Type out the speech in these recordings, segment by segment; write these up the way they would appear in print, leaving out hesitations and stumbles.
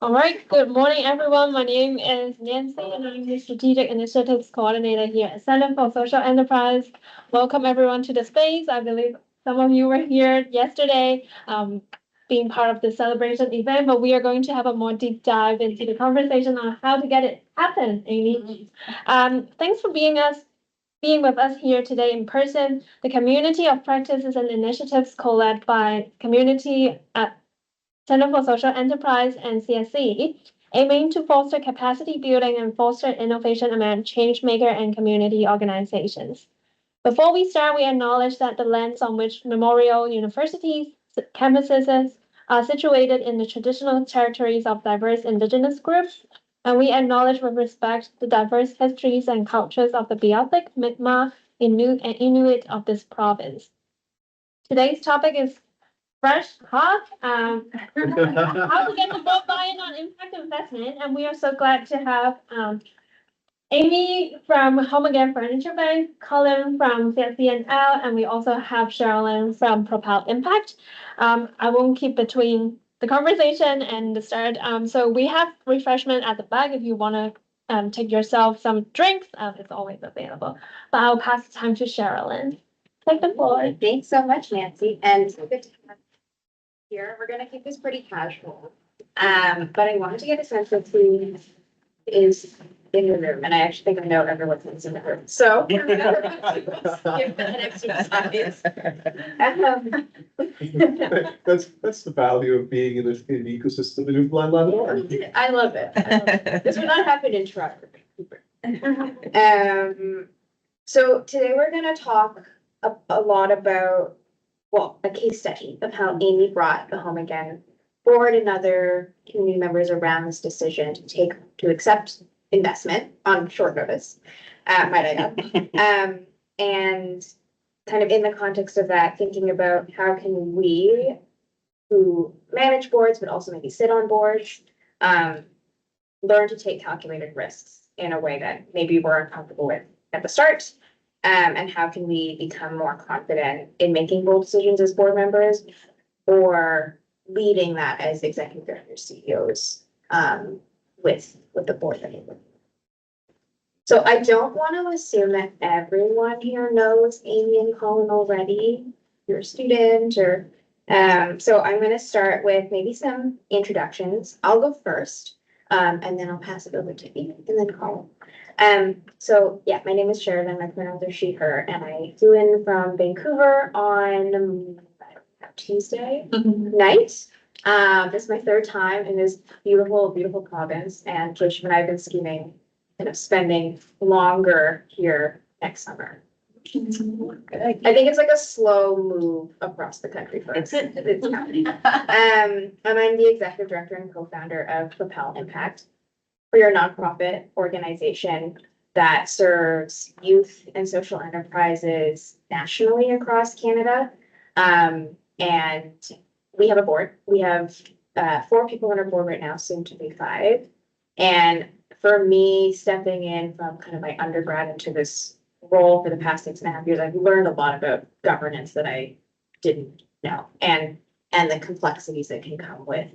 All right, good morning, everyone. My name is Nancy, and I'm the Strategic Initiatives Coordinator here at Center for Social Enterprise. Welcome, everyone, to the space. I believe some of you were here yesterday, being part of the celebration event, but we are going to have a more deep dive into the conversation on how to get it happen, Amy. Thanks for being with us here today in person. The community of practices and initiatives co-led by community Center for Social Enterprise and CSC, aiming to foster capacity building and foster innovation among change maker and community organizations. Before we start, we acknowledge that the lands on which Memorial University's campuses are situated in the traditional territories of diverse indigenous groups, and we acknowledge with respect the diverse histories and cultures of the Beothuk, Mi'kmaq, Innu, and Inuit of this province. Today's topic is fresh hot. How to get the board buy-in on impact investment, and we are so glad to have Amy from Home Again Furniture Bank, Colin from CNL, and we also have Sherilyn from Propel Impact. I won't keep between the conversation and the start. So we have refreshment at the back if you want to take yourself some drinks. It's always available. But I'll pass the time to Sherilyn. Take the floor. Thanks so much, Nancy, and so good to have you here. We're gonna keep this pretty casual. But I wanted to get a sense of who is in the room, and I actually think I know everyone who's in the room, so. Give that exercise. That's the value of being in an ecosystem in Newfoundland Labrador. I love it. This would not happen in Toronto. So today we're gonna talk a lot about, well, a case study of how Amy brought the Home Again board and other community members around this decision to accept investment on short notice, might I add. And kind of in the context of that, thinking about how can we, who manage boards, but also maybe sit on boards, learn to take calculated risks in a way that maybe we're uncomfortable with at the start. And how can we become more confident in making bold decisions as board members or leading that as executive directors, CEOs, with the board that we're. So I don't want to assume that everyone here knows Amy and Colin already. You're a student or, so I'm going to start with maybe some introductions. I'll go first, and then I'll pass it over to Amy and then Colin. So yeah, my name is Sherilyn, my pronouns are she, her, and I flew in from Vancouver on Tuesday night. This is my third time in this beautiful, beautiful province, and Joshua and I have been scheming, kind of spending longer here next summer. I think it's like a slow move across the country for us. It's happening. And I'm the executive director and co-founder of Propel Impact. We are a nonprofit organization that serves youth and social enterprises nationally across Canada. And we have a board. We have 4 people on our board right now, soon to be 5. And for me, stepping in from kind of my undergrad into this role for the past 6.5 years, I've learned a lot about governance that I didn't know, and the complexities that can come with,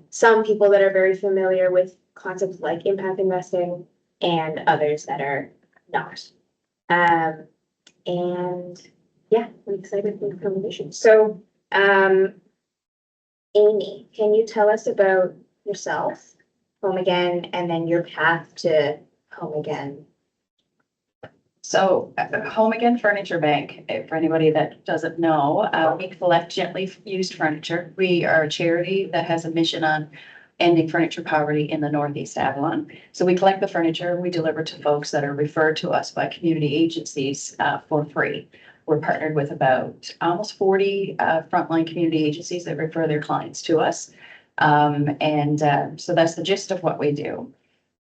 some people that are very familiar with concepts like impact investing and others that are not. And yeah, I'm excited for the conversation. So, Amy, can you tell us about yourself, Home Again, and then your path to Home Again? So Home Again Furniture Bank, for anybody that doesn't know, we collect gently used furniture. We are a charity that has a mission on ending furniture poverty in the Northeast Avalon. So we collect the furniture, we deliver to folks that are referred to us by community agencies for free. We're partnered with about almost 40 frontline community agencies that refer their clients to us. So that's the gist of what we do.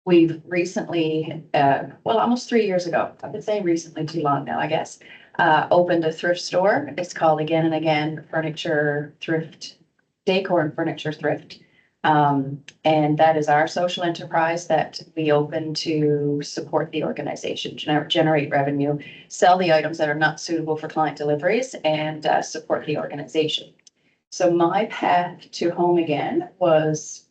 We've recently, almost 3 years ago, I've been saying recently too long now, I guess, opened a thrift store. It's called Again and Again Furniture Thrift, Decor and Furniture Thrift. And that is our social enterprise that we open to support the organization, generate revenue, sell the items that are not suitable for client deliveries, and support the organization. So my path to Home Again was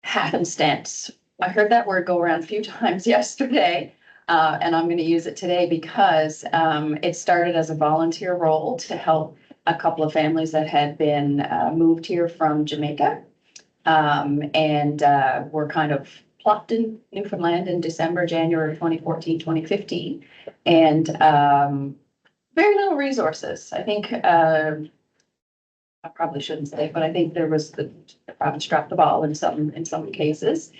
happenstance. I heard that word go around a few times yesterday, and I'm going to use it today because it started as a volunteer role to help a couple of families that had been moved here from Jamaica, and were kind of plopped in Newfoundland in December, January 2014, 2015, and very little resources. I think I probably shouldn't say, but I think there was the province dropped the ball in some cases.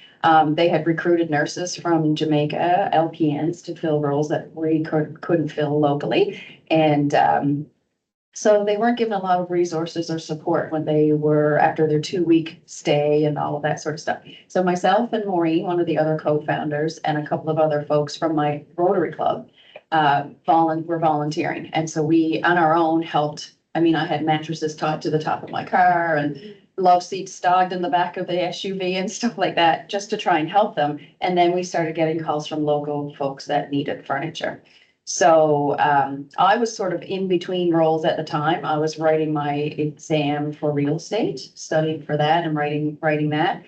They had recruited nurses from Jamaica, LPNs, to fill roles that we couldn't fill locally. And so they weren't given a lot of resources or support when they were after their 2-week stay and all of that sort of stuff. So myself and Maureen, one of the other co-founders, and a couple of other folks from my Rotary Club were volunteering. And so we, on our own, helped. I mean, I had mattresses tied to the top of my car and love seats stocked in the back of the SUV and stuff like that, just to try and help them. And then we started getting calls from local folks that needed furniture. So I was sort of in between roles at the time. I was writing my exam for real estate, studying for that and writing that.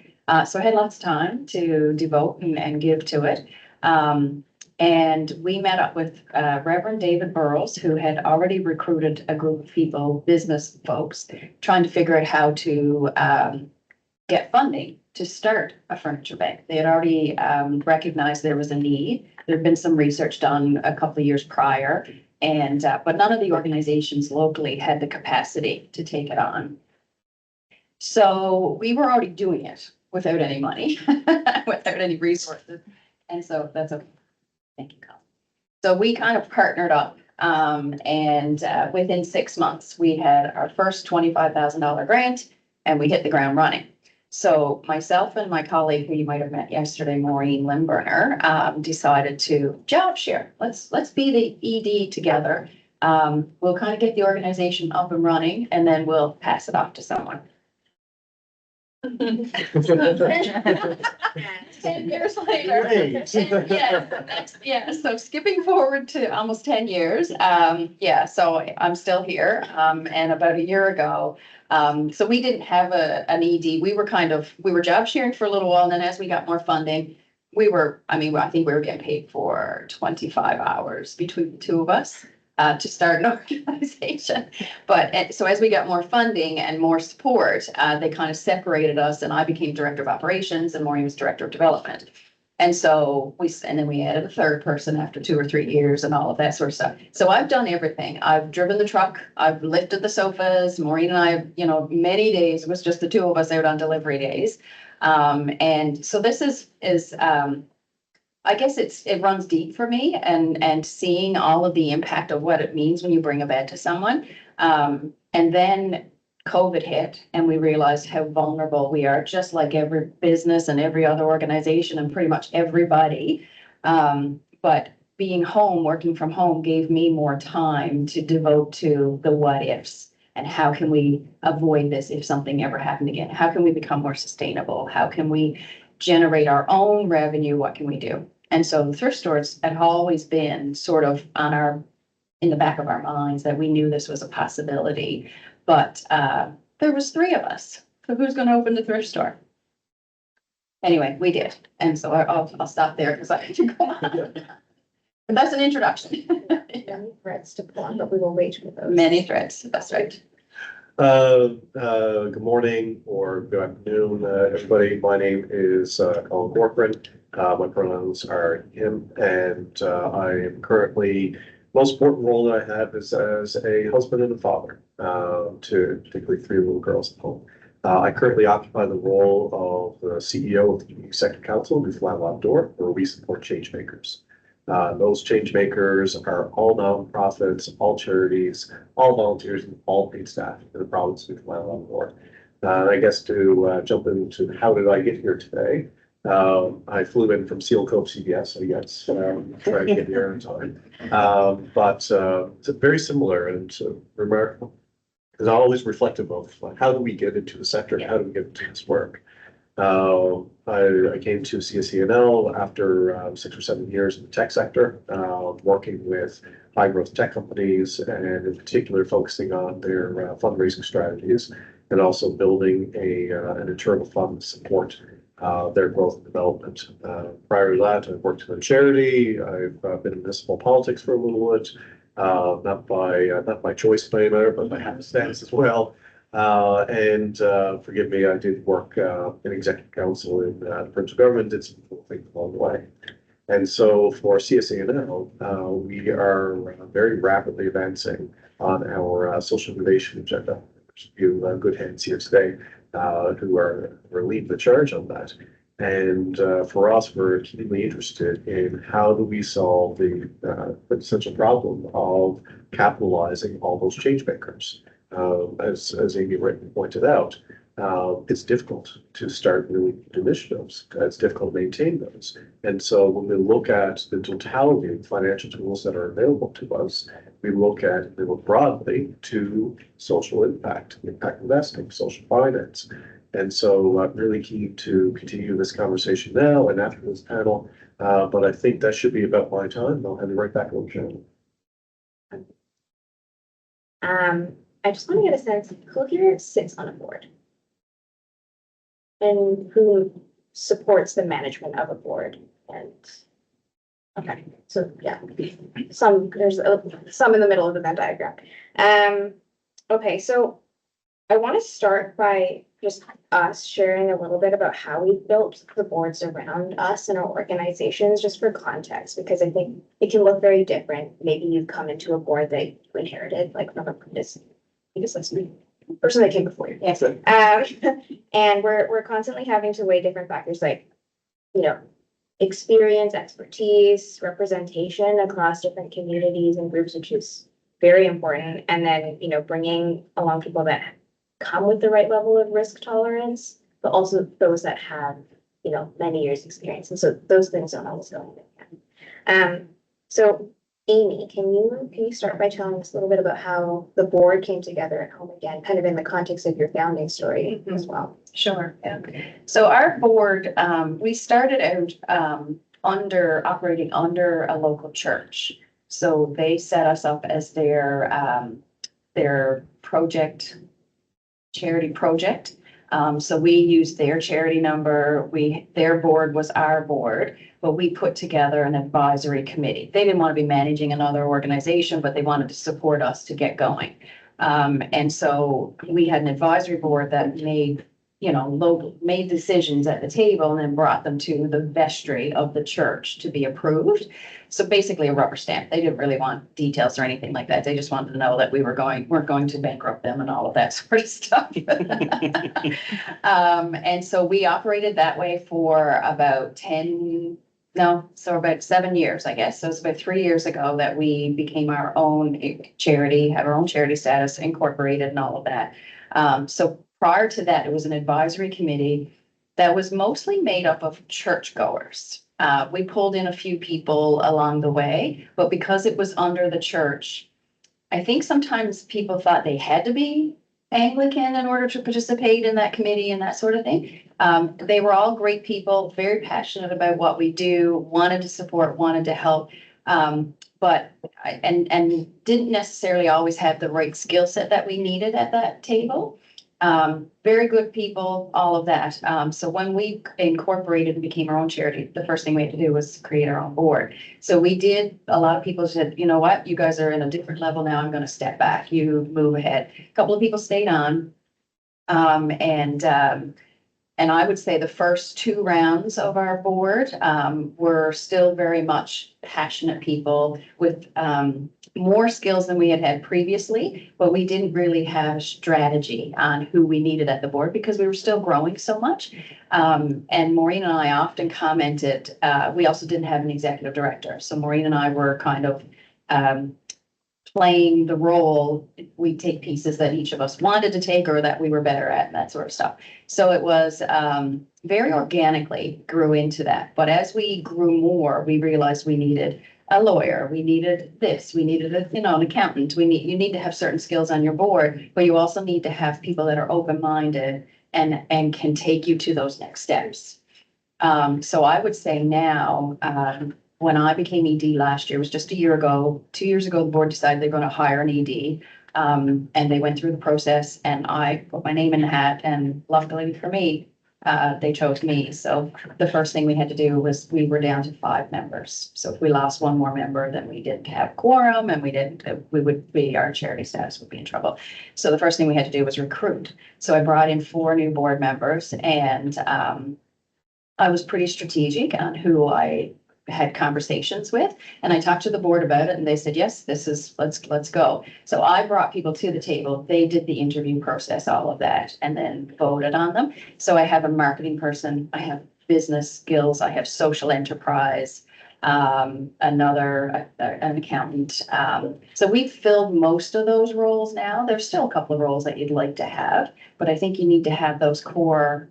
So I had lots of time to devote and give to it. And we met up with Reverend David Burrows, who had already recruited a group of people, business folks, trying to figure out how to get funding to start a furniture bank. They had already recognized there was a need. There had been some research done a couple of years prior, and but none of the organizations locally had the capacity to take it on. So we were already doing it without any money, without any resources. And so that's okay. Thank you, Colin. So we kind of partnered up, and within 6 months, we had our first $25,000 grant, and we hit the ground running. So myself and my colleague, who you might have met yesterday, Maureen Limburner, decided to job share. Let's be the ED together. We'll kind of get the organization up and running, and then we'll pass it off to someone. 10 years later. Yeah, so skipping forward to almost 10 years. So I'm still here. And about a year ago, so we didn't have an ED. We were job sharing for a little while. And then as we got more funding, I think we were getting paid for 25 hours between the two of us. To start an organization. So as we got more funding and more support, they kind of separated us, and I became director of operations and Maureen was director of development. And so then we added a third person after 2 or 3 years and all of that sort of stuff. So I've done everything. I've driven the truck, I've lifted the sofas. Maureen and I, many days, it was just the two of us out on delivery days. And so this is I guess it runs deep for me, and seeing all of the impact of what it means when you bring a bed to someone. And then COVID hit and we realized how vulnerable we are, just like every business and every other organization and pretty much everybody. But being home, working from home, gave me more time to devote to the what ifs. And how can we avoid this if something ever happened again? How can we become more sustainable? How can we generate our own revenue? What can we do? And so the thrift stores had always been sort of in the back of our minds that we knew this was a possibility. But there was 3 of us. So who's going to open the thrift store? Anyway, we did. And so I'll stop there because I have to go on. But that's an introduction. Many threads to pull on, but we will wait for those. Many threads, that's right. Good morning or good afternoon, everybody. My name is Colin Corcoran. My pronouns are him, and I am currently, most important role that I have is as a husband and a father to particularly 3 little girls at home. I currently occupy the role of the CEO of the Community Sector Council, Newfoundland Labrador, where we support change makers. Those change makers are all nonprofits, all charities, all volunteers, and all paid staff in the province of Newfoundland Labrador. I guess to jump into how did I get here today? I flew in from Seal Cove CBS, I guess, trying to get here on time. But it's very similar and remarkable. Because I'm always reflective of how do we get into the sector? How do we get into this work? I came to CSENL after 6 or 7 years in the tech sector, working with high growth tech companies and in particular focusing on their fundraising strategies and also building an internal fund to support their growth and development. Prior to that, I've worked in a charity. I've been in municipal politics for a little bit, not by choice by any matter, but by happenstance as well. And forgive me, I did work in executive council in the provincial government, did some cool things along the way. And so for CSANL, we are very rapidly advancing on our social innovation agenda. There's a few good hands here today who are leading the charge on that. And for us, we're keenly interested in how do we solve the essential problem of capitalizing all those change makers. As Amy rightly pointed out, it's difficult to start new initiatives. It's difficult to maintain those. And so when we look at the totality of financial tools that are available to us, we look broadly to social impact investing, social finance. And so I'm really keen to continue this conversation now and after this panel. But I think that should be about my time. I'll hand it right back over to Shannon. I just want to get a sense of who here sits on a board and who supports the management of a board. And okay, so yeah, there's some in the middle of the Venn diagram. Okay, so I want to start by just us sharing a little bit about how we built the boards around us and our organizations, just for context, because I think it can look very different. Maybe you've come into a board that you inherited, like from a previous person that came before you. Yes. And we're constantly having to weigh different factors like, experience, expertise, representation across different communities and groups, which is very important. And then, bringing along people that come with the right level of risk tolerance, but also those that have, many years experience. And so those things don't always go hand in hand. So Amy, can you start by telling us a little bit about how the board came together at Home Again, kind of in the context of your founding story as well? Sure. Yeah. So our board, we started out operating under a local church. So they set us up as their charity project. So we used their charity number. Their board was our board, but we put together an advisory committee. They didn't want to be managing another organization, but they wanted to support us to get going. And so we had an advisory board that made decisions at the table and then brought them to the vestry of the church to be approved. So basically a rubber stamp. They didn't really want details or anything like that. They just wanted to know that we weren't going to bankrupt them and all of that sort of stuff. And so we operated that way for about 7 years, I guess. So it's about 3 years ago that we became our own charity, had our own charity status, incorporated and all of that. So prior to that, it was an advisory committee that was mostly made up of churchgoers. We pulled in a few people along the way, but because it was under the church, I think sometimes people thought they had to be Anglican in order to participate in that committee and that sort of thing. They were all great people, very passionate about what we do, wanted to support, wanted to help, but didn't necessarily always have the right skill set that we needed at that table. Very good people, all of that. So when we incorporated and became our own charity, the first thing we had to do was create our own board. So we did, a lot of people said, you know what, you guys are in a different level now. I'm going to step back. You move ahead. A couple of people stayed on. And I would say the first 2 rounds of our board were still very much passionate people with more skills than we had had previously, but we didn't really have strategy on who we needed at the board because we were still growing so much. And Maureen and I often commented, we also didn't have an executive director. So Maureen and I were kind of playing the role. We take pieces that each of us wanted to take or that we were better at and that sort of stuff. So it was very organically grew into that. But as we grew more, we realized we needed a lawyer, we needed this, we needed an accountant. You need to have certain skills on your board, but you also need to have people that are open-minded and can take you to those next steps. So I would say now, when I became ED last year, it was just a year ago, 2 years ago, the board decided they're going to hire an ED. And they went through the process and I put my name in the hat, and luckily for me, they chose me. So the first thing we had to do was we were down to 5 members. So if we lost one more member, then we didn't have quorum and our charity status would be in trouble. So the first thing we had to do was recruit. So I brought in 4 new board members, and I was pretty strategic on who I had conversations with, and I talked to the board about it, and they said, yes, let's go. So I brought people to the table. They did the interview process, all of that, and then voted on them. So I have a marketing person, I have business skills, I have social enterprise, an accountant. So we've filled most of those roles now. There's still a couple of roles that you'd like to have, but I think you need to have those core,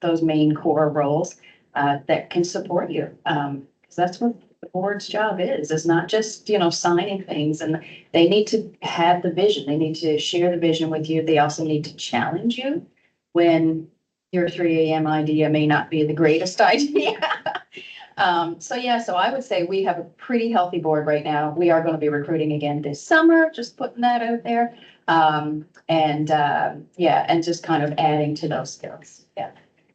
those main core roles that can support you. Because that's what the board's job is not just, signing things, and they need to have the vision. They need to share the vision with you. They also need to challenge you when your 3 a.m. idea may not be the greatest idea. So I would say we have a pretty healthy board right now. We are going to be recruiting again this summer, just putting that out there. And just kind of adding to those skills. Yeah.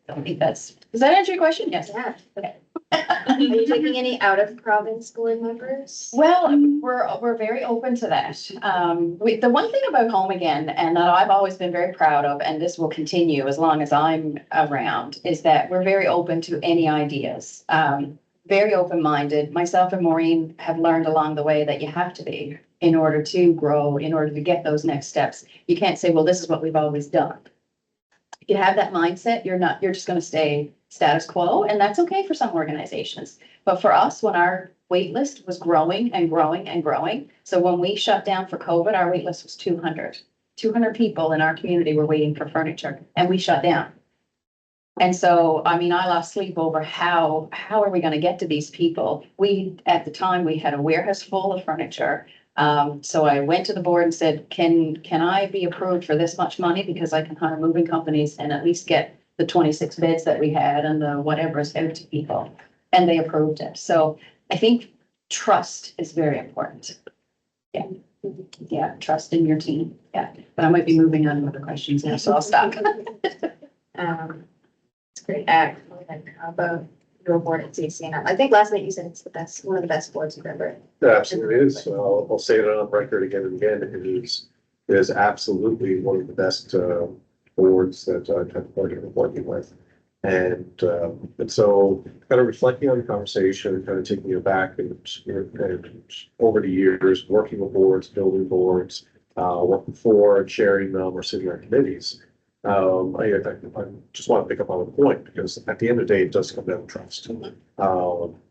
I think does that answer your question? Yes. Yeah. Okay. Are you taking any out of province board members? Well, we're very open to that. The one thing about Home Again, and that I've always been very proud of, and this will continue as long as I'm around, is that we're very open to any ideas. Very open-minded. Myself and Maureen have learned along the way that you have to be in order to grow, in order to get those next steps. You can't say, well, this is what we've always done. If you have that mindset, you're just going to stay status quo, and that's okay for some organizations. But for us, when our wait list was growing and growing and growing, so when we shut down for COVID, our wait list was 200. 200 people in our community were waiting for furniture, and we shut down. And so, I lost sleep over how are we going to get to these people? At the time, we had a warehouse full of furniture. So I went to the board and said, can I be approved for this much money? Because I can hire moving companies and at least get the 26 beds that we had and the whatever's out to people. And they approved it. So I think trust is very important. Yeah. Yeah. Trust in your team. Yeah. But I might be moving on to other questions now, so I'll stop. It's great. How about your board at CCNM? I think last night you said it's the best, one of the best boards you've ever. It absolutely is. I'll say it on record again and again. It is absolutely one of the best boards that I've had the pleasure of working with. And so kind of reflecting on the conversation, kind of taking it back and over the years, working with boards, building boards, working for and chairing them or sitting on committees. I just want to pick up on the point because at the end of the day, it does come down to trust.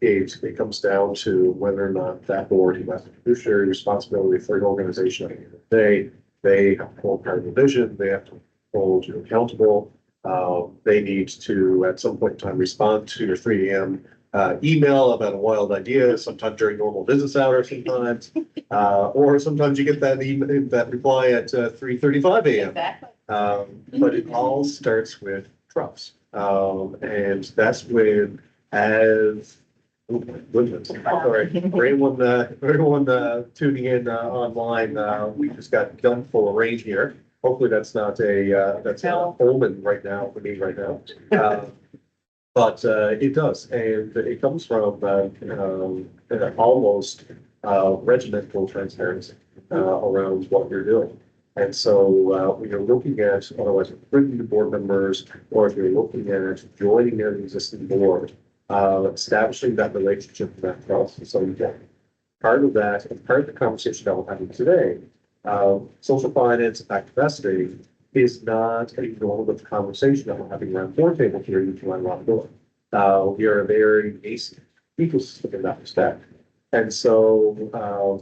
It comes down to whether or not that board who has a fiduciary responsibility for an organization at the end of the day, they have to hold part of the vision, they have to hold you accountable. They need to, at some point in time, respond to your 3 a.m. Email about a wild idea, sometimes during normal business hours sometimes, or sometimes you get that reply at 3:35 a.m. Exactly. But it all starts with trust. And that's when, as, oh my goodness, sorry, for everyone tuning in online, we just got gun full of rain here. Hopefully that's not that's a omen right now for me right now. But it does, and it comes from almost regimental transparency around what you're doing. And so when you're looking at otherwise bringing the board members, or if you're looking at joining an existing board, establishing that relationship and that trust. So again, part of that, and part of the conversation that we're having today, social finance, active investing is not a normative conversation that we're having around board table here in Rock Door. We are a very nascent ecosystem in that respect. And so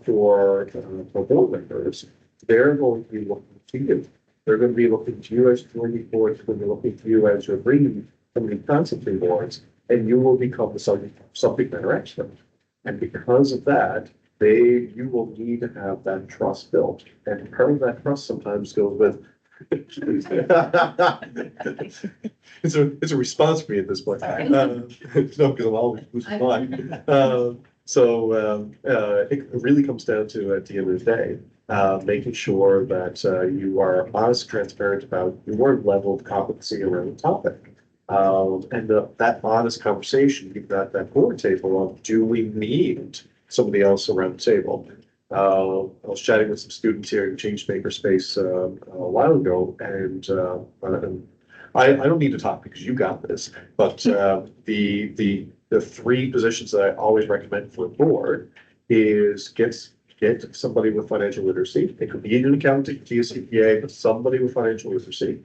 for board members, they're going to be looking to you. They're going to be looking to you as joining boards, when they're looking to you as you're bringing somebody constantly boards, and you will become the subject matter expert. And because of that, you will need to have that trust built. And part of that trust sometimes goes with it's a response for me at this point. No, because I'm always losing mine. It really comes down to, at the end of the day, making sure that you are honest, transparent about your level of competency around the topic. That honest conversation, even at that board table of, do we need somebody else around the table? I was chatting with some students here in Change Makerspace, a while ago, and I don't need to talk because you got this, but, the three positions that I always recommend for a board is get somebody with financial literacy. It could be an accountant, be a CPA, but somebody with financial literacy.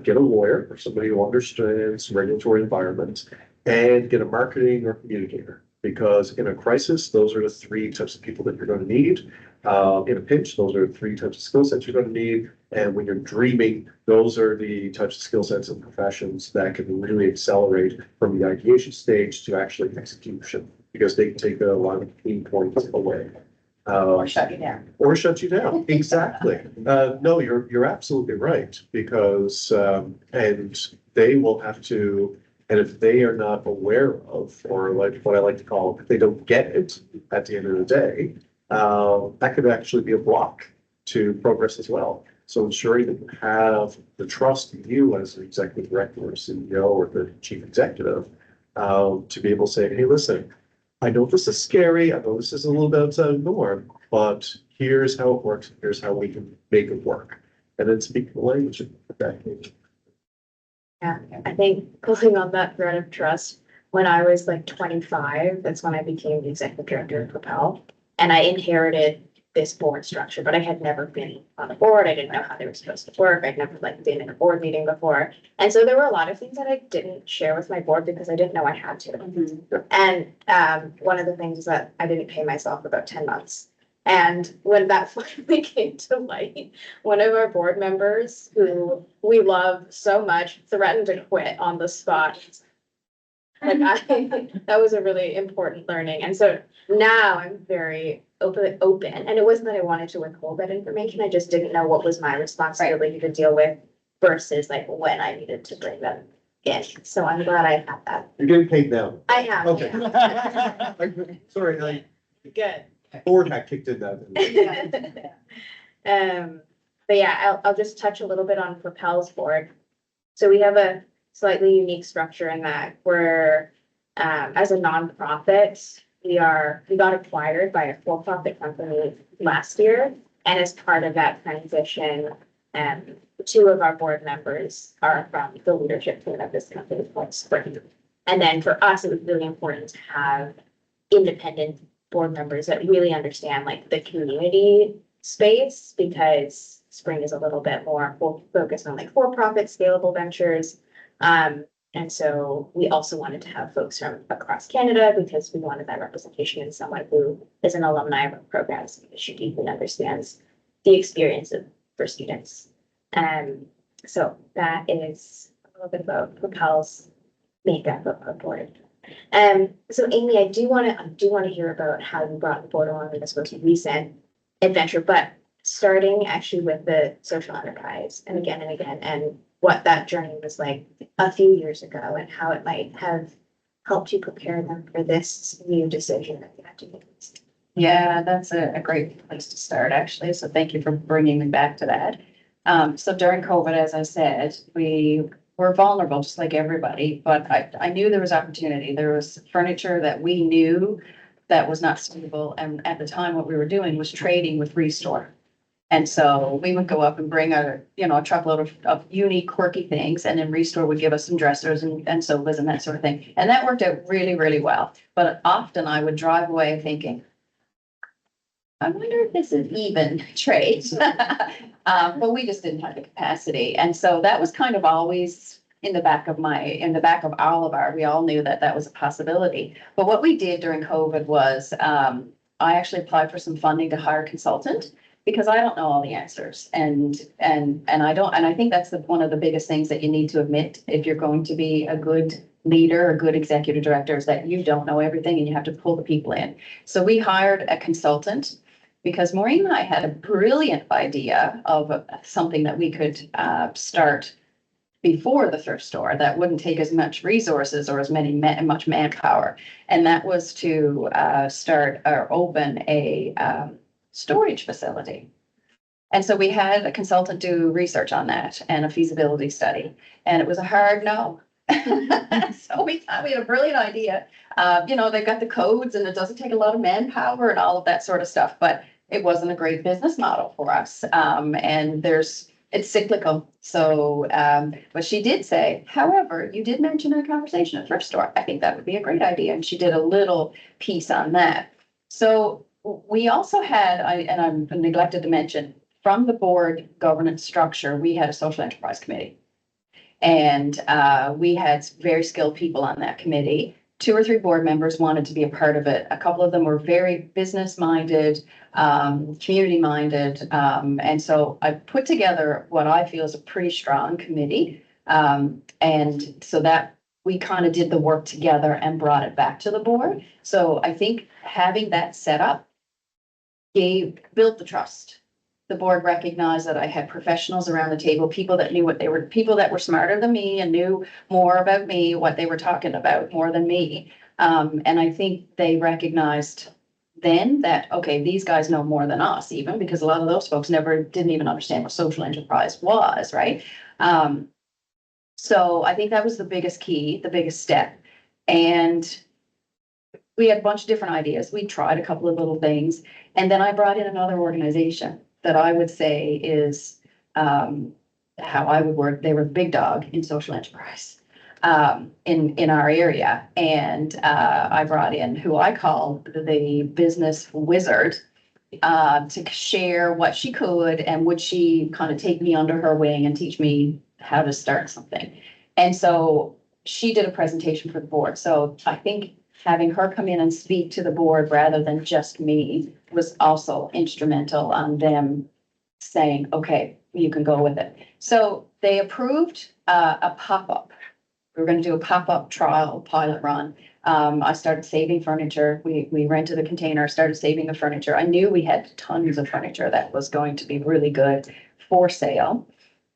Get a lawyer or somebody who understands regulatory environments, and get a marketing or communicator. Because in a crisis, those are the three types of people that you're going to need. In a pinch, those are the three types of skill sets you're going to need. And when you're dreaming, those are the types of skill sets and professions that can really accelerate from the ideation stage to actually execution, because they can take a lot of pain points away. Or shut you down. Or shut you down, exactly. No, you're absolutely right, because, and they will have to, and if they are not aware of, or like what I like to call, if they don't get it at the end of the day, that could actually be a block to progress as well. So ensuring that you have the trust in you as an executive director or CEO or the chief executive, to be able to say, hey, listen, I know this is scary, I know this is a little bit outside of the norm, but here's how it works, here's how we can make it work. And then speak the language of that. Yeah, I think pulling on that thread of trust, when I was like 25, that's when I became the executive director of Propel. And I inherited this board structure, but I had never been on a board. I didn't know how they were supposed to work. I'd never like been in a board meeting before. And so there were a lot of things that I didn't share with my board because I didn't know I had to. And one of the things is that I didn't pay myself for about 10 months. And when that finally came to light, one of our board members, who we love so much, threatened to quit on the spot. That was a really important learning. And so now I'm very open. And it wasn't that I wanted to withhold that information. I just didn't know what was my responsibility to deal with versus like when I needed to bring them in. So I'm glad I had that. You're getting paid now. I have. Okay. Yeah. Sorry, like, Good. board hack kicked in that. But yeah, I'll just touch a little bit on Propel's board. So we have a slightly unique structure in that we're, as a nonprofit, we got acquired by a for-profit company last year. And as part of that transition, two of our board members are from the leadership team of this company called Spring. And then for us, it was really important to have independent board members that really understand like the community space, because Spring is a little bit more focused on like for-profit scalable ventures. And so we also wanted to have folks from across Canada because we wanted that representation in someone who is an alumni of our programs, because she deeply understands the experience for students. So that is a little bit about Propel's makeup of our board. So Amy, I do want to hear about how you brought the board along in this most recent adventure, but starting actually with the social enterprise and again, and what that journey was like a few years ago and how it might have helped you prepare them for this new decision that you have to make. Yeah, that's a great place to start, actually. So thank you for bringing me back to that. So during COVID, as I said, we were vulnerable, just like everybody, but I knew there was opportunity. There was furniture that we knew that was not suitable. And at the time, what we were doing was trading with Restore. And so we would go up and bring a truckload of unique, quirky things, and then Restore would give us some dressers and sofas and that sort of thing. And that worked out really, really well. But often I would drive away thinking, I wonder if this is even trade. But we just didn't have the capacity. And so that was kind of always in the back of all of our, we all knew that that was a possibility. But what we did during COVID was, I actually applied for some funding to hire a consultant, because I don't know all the answers. And I think that's one of the biggest things that you need to admit if you're going to be a good leader, a good executive director, is that you don't know everything and you have to pull the people in. So we hired a consultant because Maureen and I had a brilliant idea of something that we could start before the thrift store that wouldn't take as much resources or as much manpower. And that was to start or open a storage facility. And so we had a consultant do research on that and a feasibility study. And it was a hard no. So we thought we had a brilliant idea. They've got the codes and it doesn't take a lot of manpower and all of that sort of stuff, but it wasn't a great business model for us. And it's cyclical. So, but she did say, however, you did mention in a conversation at thrift store. I think that would be a great idea. And she did a little piece on that. So we also had, and I neglected to mention, from the board governance structure, we had a social enterprise committee. And we had very skilled people on that committee. 2 or 3 board members wanted to be a part of it. A couple of them were very business minded, community minded. And so I put together what I feel is a pretty strong committee. And so that we kind of did the work together and brought it back to the board. So I think having that set up built the trust. The board recognized that I had professionals around the table, people that knew people that were smarter than me and knew more about me, what they were talking about more than me. And I think they recognized then that, okay, these guys know more than us even, because a lot of those folks didn't even understand what social enterprise was, right? So I think that was the biggest key, the biggest step. And we had a bunch of different ideas. We tried a couple of little things, and then I brought in another organization that I would say is how I would word, they were the big dog in social enterprise in our area. And I brought in who I call the business wizard to share what she could, and would she kind of take me under her wing and teach me how to start something. And so she did a presentation for the board. So I think having her come in and speak to the board rather than just me was also instrumental on them saying, okay, you can go with it. So they approved a pop-up. We were going to do a pop-up trial pilot run. I started saving furniture. We rented a container, started saving the furniture. I knew we had tons of furniture that was going to be really good for sale.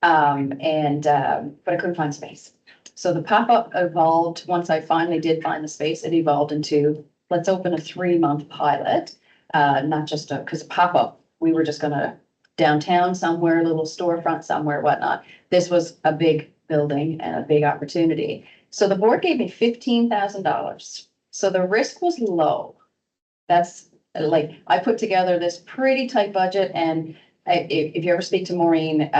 But I couldn't find space. So the pop-up evolved. Once I finally did find the space, it evolved into, let's open a 3-month pilot. Not just because a pop-up, we were just gonna downtown somewhere, a little storefront somewhere, whatnot. This was a big building and a big opportunity. So the board gave me $15,000. So the risk was low. That's like, I put together this pretty tight budget, and if you ever speak to Maureen,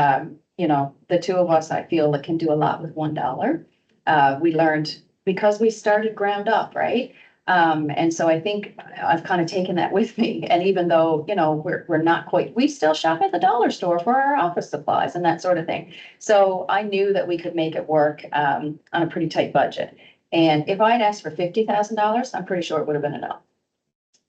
the two of us, I feel, that can do a lot with $1. We learned because we started ground up, right? And so I think I've kind of taken that with me. And even though, we're not quite, we still shop at the dollar store for our office supplies and that sort of thing. So I knew that we could make it work on a pretty tight budget. And if I'd asked for $50,000, I'm pretty sure it would have been enough.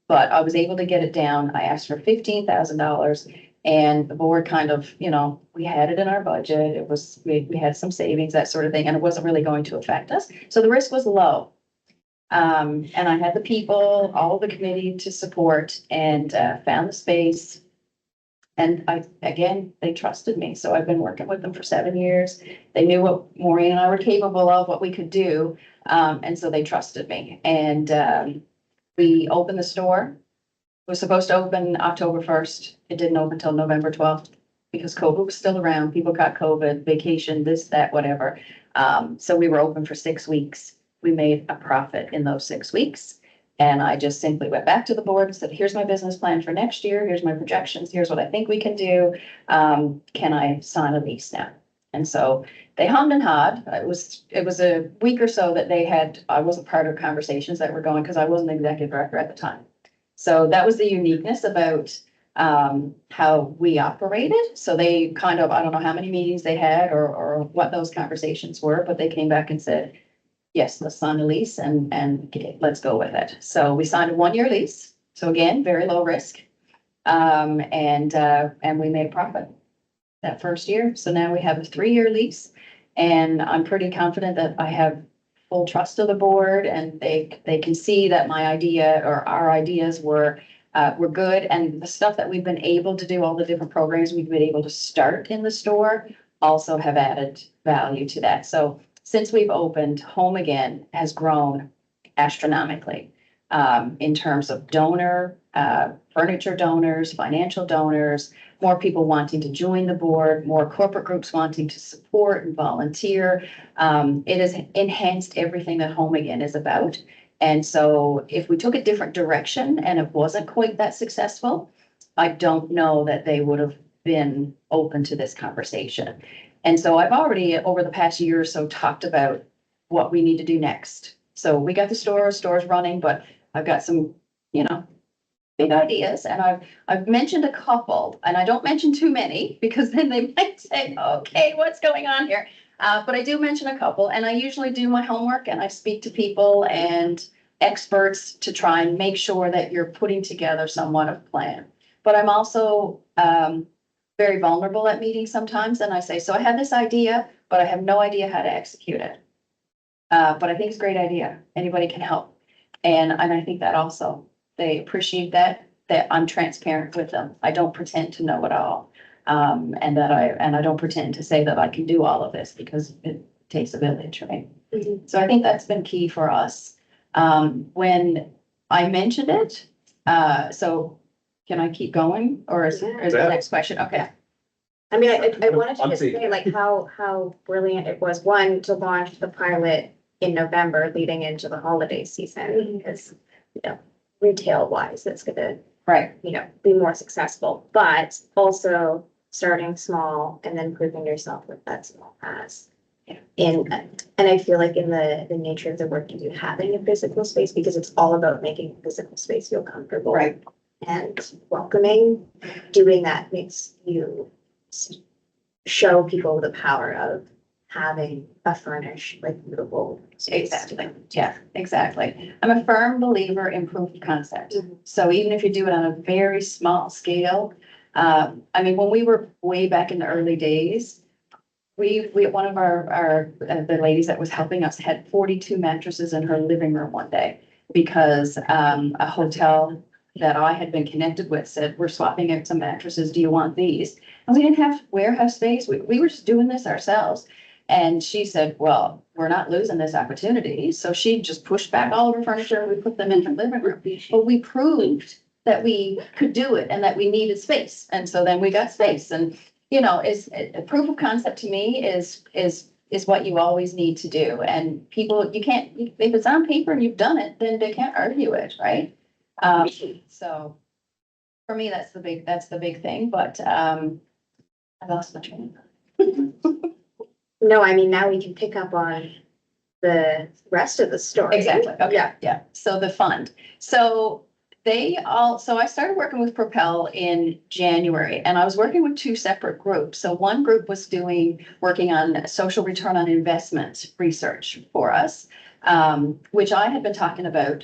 But I was able to get it down. I asked for $15,000. And the board kind of, we had it in our budget. It was, we had some savings, that sort of thing, and it wasn't really going to affect us. So the risk was low. And I had the people, all of the committee to support, and found the space. And they trusted me. So I've been working with them for 7 years. They knew what Maureen and I were capable of, what we could do. And so they trusted me. And we opened the store. It was supposed to open October 1st. It didn't open until November 12th because COVID was still around. People got COVID, vacation, this, that, whatever. So we were open for 6 weeks. We made a profit in those 6 weeks. And I just simply went back to the board and said, here's my business plan for next year. Here's my projections. Here's what I think we can do. Can I sign a lease now? And so they hummed and hawed. It was a week or so that I wasn't part of conversations that were going because I wasn't the executive director at the time. So that was the uniqueness about how we operated. So they kind of, I don't know how many meetings they had or what those conversations were, but they came back and said, yes, let's sign a lease and let's go with it. So we signed a 1-year lease. So again, very low risk. And we made profit that first year. So now we have a 3-year lease, and I'm pretty confident that I have full trust of the board, and they can see that my idea or our ideas were good. And the stuff that we've been able to do, all the different programs we've been able to start in the store also have added value to that. So since we've opened, Home Again has grown astronomically in terms of furniture donors, financial donors. more people wanting to join the board, more corporate groups wanting to support and volunteer. It has enhanced everything that Home Again is about. And so if we took a different direction and it wasn't quite that successful, I don't know that they would have been open to this conversation. And so I've already, over the past year or so, talked about what we need to do next. So we got the store's running, but I've got some, big ideas, and I've mentioned a couple, and I don't mention too many because then they might say, okay, what's going on here? But I do mention a couple, and I usually do my homework and I speak to people and experts to try and make sure that you're putting together somewhat of a plan. But I'm also very vulnerable at meetings sometimes, and I say, so I have this idea, but I have no idea how to execute it. But I think it's a great idea. Anybody can help. And I think that also, they appreciate that I'm transparent with them. I don't pretend to know it all. And I don't pretend to say that I can do all of this because it takes a village, right? Mhm. So I think that's been key for us. When I mentioned it, so can I keep going or is the Yeah. next question? Okay. I mean, I wanted to I'm just seeing- say like how brilliant it was, one, to launch the pilot in November leading into the holiday season, because, retail wise, it's gonna, Right. be more successful, but also starting small and then proving yourself with that small as. Yeah. And I feel like in the nature of the work you do, having a physical space, because it's all about making physical space feel comfortable. Right. And welcoming, doing that makes you show people the power of having a furnished, like, beautiful space. Exactly. Yeah, exactly. I'm a firm believer in proof of concept. Mhm. So even if you do it on a very small scale, when we were way back in the early days, we one of our the ladies that was helping us had 42 mattresses in her living room one day because a hotel that I had been connected with said, we're swapping out some mattresses. Do you want these? And we didn't have warehouse space. We were just doing this ourselves. And she said, well, we're not losing this opportunity. So she just pushed back all of her furniture and we put them in her living room. But we proved that we could do it and that we needed space. And so then we got space. And, is a proof of concept to me is what you always need to do. And people, you can't, if it's on paper and you've done it, then they can't argue it, right? So for me, that's the big thing, but I lost my train of thought. No, I mean, now we can pick up on the rest of the story. Exactly, okay, Yeah. yeah, so the fund, so I started working with Propel in January, and I was working with two separate groups. So one group was working on social return on investment research for us, which I had been talking about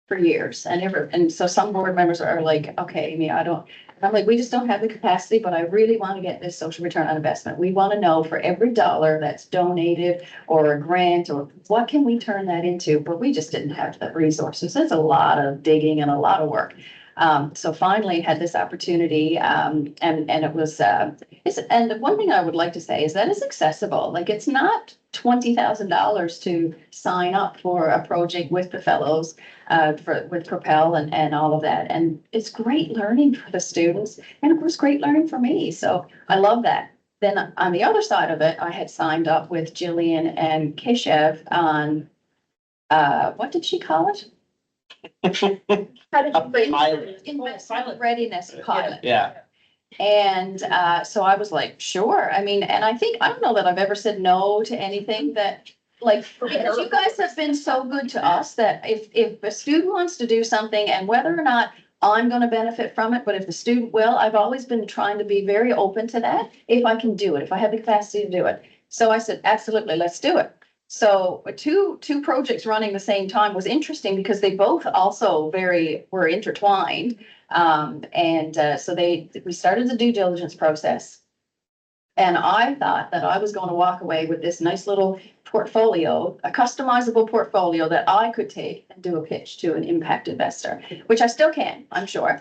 for years, and so some board members are like, okay, Amy, I'm like, we just don't have the capacity, but I really want to get this social return on investment. We want to know for every dollar that's donated or a grant, or what can we turn that into? But we just didn't have the resources. It's a lot of digging and a lot of work. So finally had this opportunity, and it was, and the one thing I would like to say is that it's accessible. Like, it's not $20,000 to sign up for a project with the fellows, with Propel and all of that. And it's great learning for the students, and it was great learning for me. So I love that. Then on the other side of it, I had signed up with Jillian and Keshev on, what did she call it? How did you break? Investment readiness pilot. Yeah, And so I was like, sure. I don't know that I've ever said no to anything that, like, because you guys have been so good to us that if a student wants to do something, and whether or not I'm gonna benefit from it, but if the student will, I've always been trying to be very open to that, if I can do it, if I have the capacity to do it. So I said, absolutely, let's do it. So two projects running the same time was interesting because they both also were intertwined. So we started the due diligence process. And I thought that I was going to walk away with this nice little portfolio, a customizable portfolio that I could take and do a pitch to an impact investor, which I still can, I'm sure.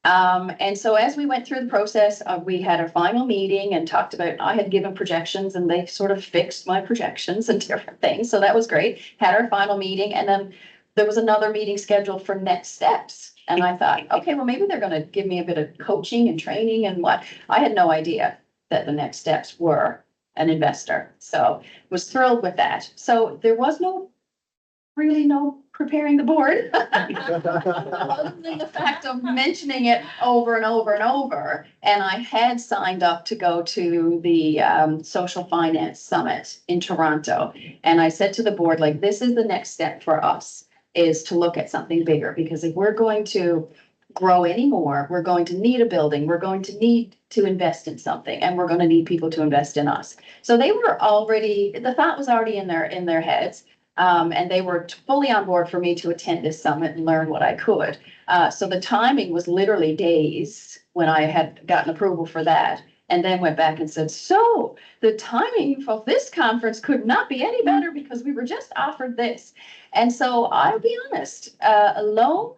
And so as we went through the process, we had a final meeting and talked about, I had given projections and they sort of fixed my projections and different things. So that was great. Had our final meeting, and then there was another meeting scheduled for next steps. And I thought, okay, well, maybe they're gonna give me a bit of coaching and training and what. I had no idea that the next steps were an investor. So was thrilled with that. So there was really no preparing the board. Other than the fact of mentioning it over and over and over. And I had signed up to go to the Social Finance Summit in Toronto. And I said to the board, like, this is the next step for us, is to look at something bigger. Because if we're going to grow anymore, we're going to need a building, we're going to need to invest in something, and we're going to need people to invest in us. So they were already, the thought was already in their heads. And they were fully on board for me to attend this summit and learn what I could. So the timing was literally days when I had gotten approval for that, and then went back and said, so the timing for this conference could not be any better because we were just offered this. And so I'll be honest, alone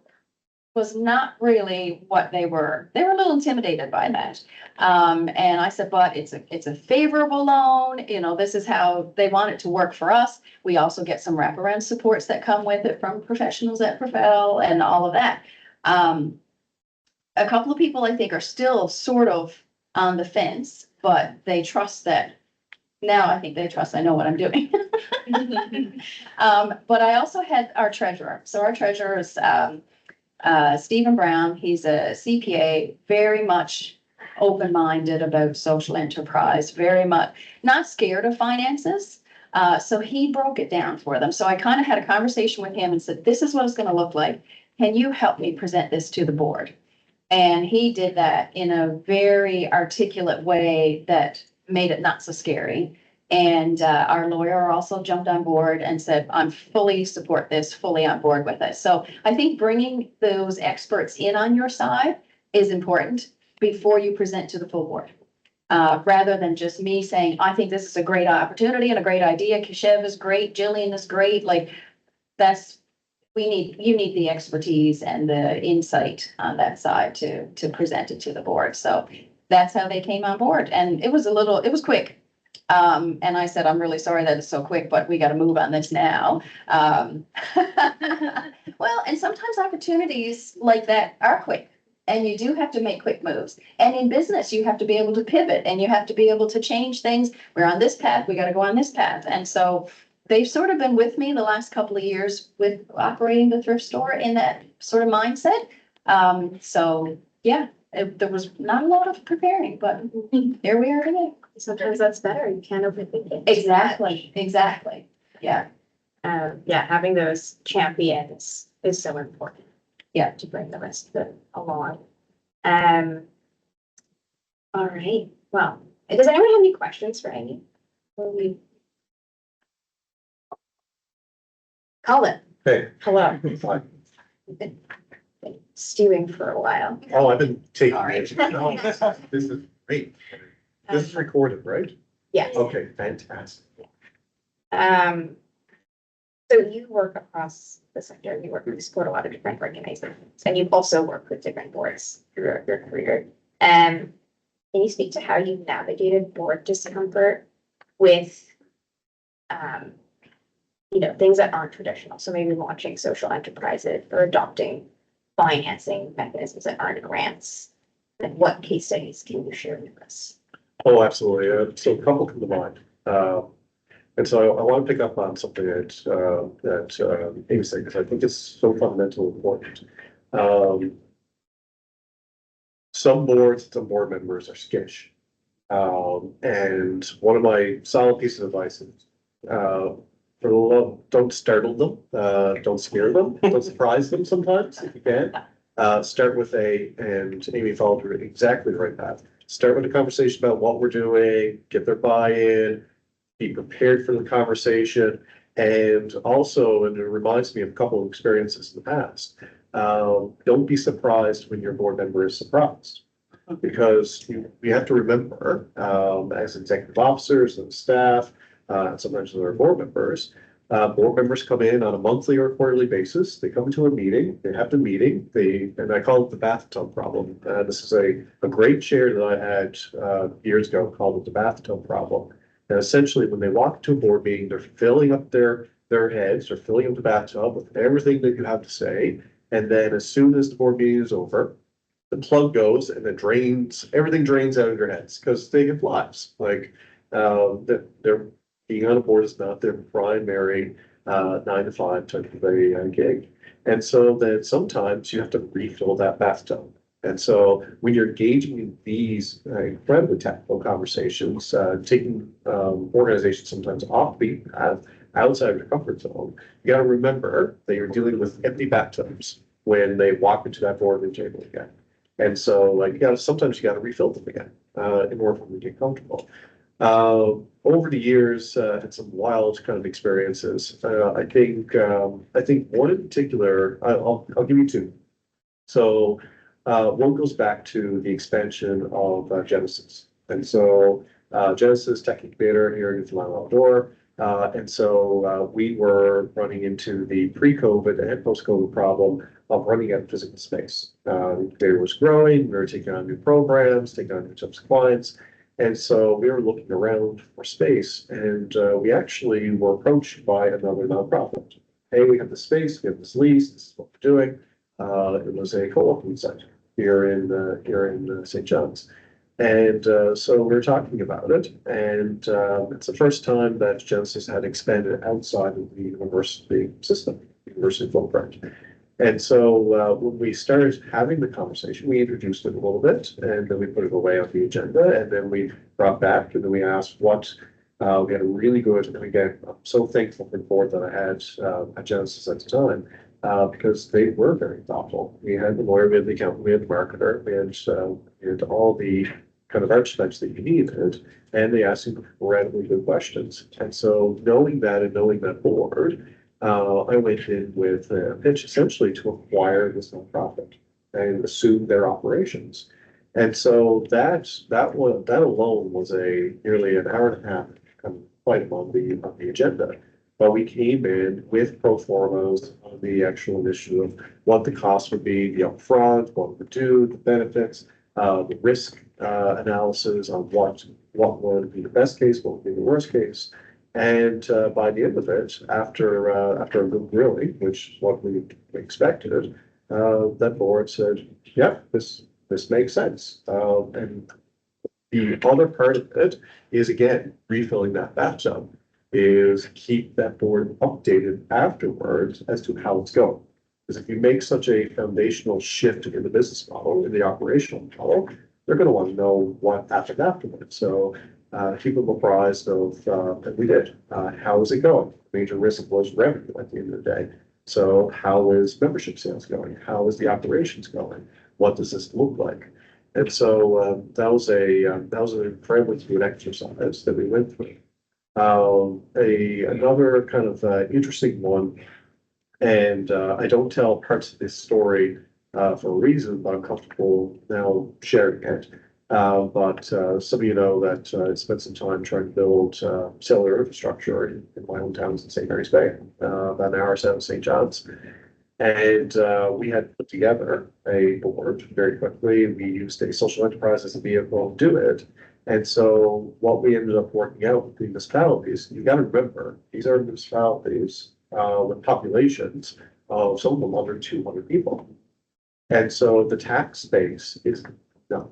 was not really what they were a little intimidated by that. And I said, but it's a favorable loan, you know, this is how they want it to work for us. We also get some wraparound supports that come with it from professionals at Propel and all of that. A couple of people I think are still sort of on the fence, but they trust that. Now I think they trust I know what I'm doing. But I also had our treasurer. So our treasurer is, Stephen Brown. He's a CPA, very much open-minded about social enterprise, very much not scared of finances. So he broke it down for them. So I kind of had a conversation with him and said, this is what it's going to look like. Can you help me present this to the board? And he did that in a very articulate way that made it not so scary. And our lawyer also jumped on board and said, I'm fully support this, fully on board with it. So I think bringing those experts in on your side is important before you present to the full board. Rather than just me saying, I think this is a great opportunity and a great idea. Keshev is great, Jillian is great. Like you need the expertise and the insight on that side to present it to the board. So that's how they came on board. And it was quick. And I said, I'm really sorry that it's so quick, but we got to move on this now. Well, and sometimes opportunities like that are quick, and you do have to make quick moves. And in business, you have to be able to pivot, and you have to be able to change things. We're on this path, we got to go on this path. And so they've sort of been with me the last couple of years with operating the thrift store in that sort of mindset. So yeah, there was not a lot of preparing, but here we are today. Sometimes that's better. You can't overthink it. Exactly. Yeah. Yeah, having those champions is so important. Yeah. To bring the rest of it along. All right, well, does anyone have any questions for Amy? Colin, Hey, hello. fine. We've been stewing for a while. Oh, I've been taking Sorry. it. No, this is great. This is recorded, right? Yes. Okay, fantastic. So you work across the sector, you support a lot of different organizations, and you've also worked with different boards throughout your career. Can you speak to how you navigated board discomfort with, things that aren't traditional? So maybe launching social enterprises or adopting financing mechanisms that aren't grants. And what case studies can you share with us? Oh, absolutely. So a couple come to mind. And so I want to pick up on something that Amy said, because I think it's so fundamentally important. Some board members are skittish. And one of my solid pieces of advice is, for the love, don't startle them, don't scare them, don't surprise them sometimes if you can. Start with and Amy followed exactly the right path. Start with a conversation about what we're doing, get their buy-in, be prepared for the conversation. And also, and it reminds me of a couple of experiences in the past, don't be surprised when your board member is surprised. Because we have to remember, as executive officers and staff, sometimes there are board members come in on a monthly or quarterly basis. They come to a meeting, they have the meeting, and I call it the bathtub problem. This is a great chair that I had years ago called it the bathtub problem. And essentially, when they walk to a board meeting, they're filling up their their heads, they're filling up the bathtub with everything that you have to say. And then as soon as the board meeting is over, the plug goes and it drains, everything drains out of their heads because they get lives. Like, that they're being on a board is not their primary, 9 to 5 type of a gig. And so then sometimes you have to refill that bathtub. And so when you're engaging in these incredibly technical conversations, taking organizations sometimes off the beaten path, outside of your comfort zone, you gotta remember that you're dealing with empty bathtubs when they walk into that boardroom table again. And so like, sometimes you gotta refill them again, in order for them to get comfortable. Over the years, had some wild kind of experiences. I think one in particular, I'll give you two. So, one goes back to the expansion of Genesis. And so, Genesis Tech Incubator here in Newfoundland Outdoor. And so, we were running into the pre-COVID and post-COVID problem of running out of physical space. The incubator was growing, we were taking on new programs, taking on new types of clients. And so we were looking around for space, and we actually were approached by another nonprofit. Hey, we have this space, we have this lease, this is what we're doing. It was a co-working site here in St. John's. And so we were talking about it, and it's the first time that Genesis had expanded outside of the university system, university footprint. And so when we started having the conversation, we introduced it a little bit, and then we put it away on the agenda, and then we brought back, and then we asked what, we had a really good, and again, I'm so thankful for the board that I had at Genesis at the time, because they were very thoughtful. We had the lawyer, we had the accountant, we had the marketer, we had all the kind of archetypes that you needed, and they asked incredibly good questions. And so knowing that and knowing that board, I went in with a pitch essentially to acquire this nonprofit and assume their operations. And so that alone was a nearly an hour and a half kind of item on the agenda. But we came in with pro formas on the actual issue of what the cost would be, the upfront, what it would do, the benefits, the risk analysis on what would be the best case, what would be the worst case. And by the end of it, after a good grilling, which is what we expected, that board said, "Yeah, this makes sense." And the other part of it is again refilling that bathtub, is keep that board updated afterwards as to how it's going. Because if you make such a foundational shift in the business model, in the operational model, they're going to want to know what happened afterwards. So. Keep them apprised of, that we did. How is it going? Major risk was revenue at the end of the day. So how is membership sales going? How is the operations going? What does this look like? And so that was an incredibly good exercise that we went through. Another kind of interesting one, and I don't tell parts of this story for a reason, but I'm comfortable now sharing it. But some of you know that I spent some time trying to build cellular infrastructure in my hometown in St. Mary's Bay, about an hour south of St. John's. And we had put together a board very quickly. We used a social enterprise as a vehicle to do it. And so what we ended up working out with the municipalities, you got to remember, these are municipalities with populations of some of them under 200 people. And so the tax base is none.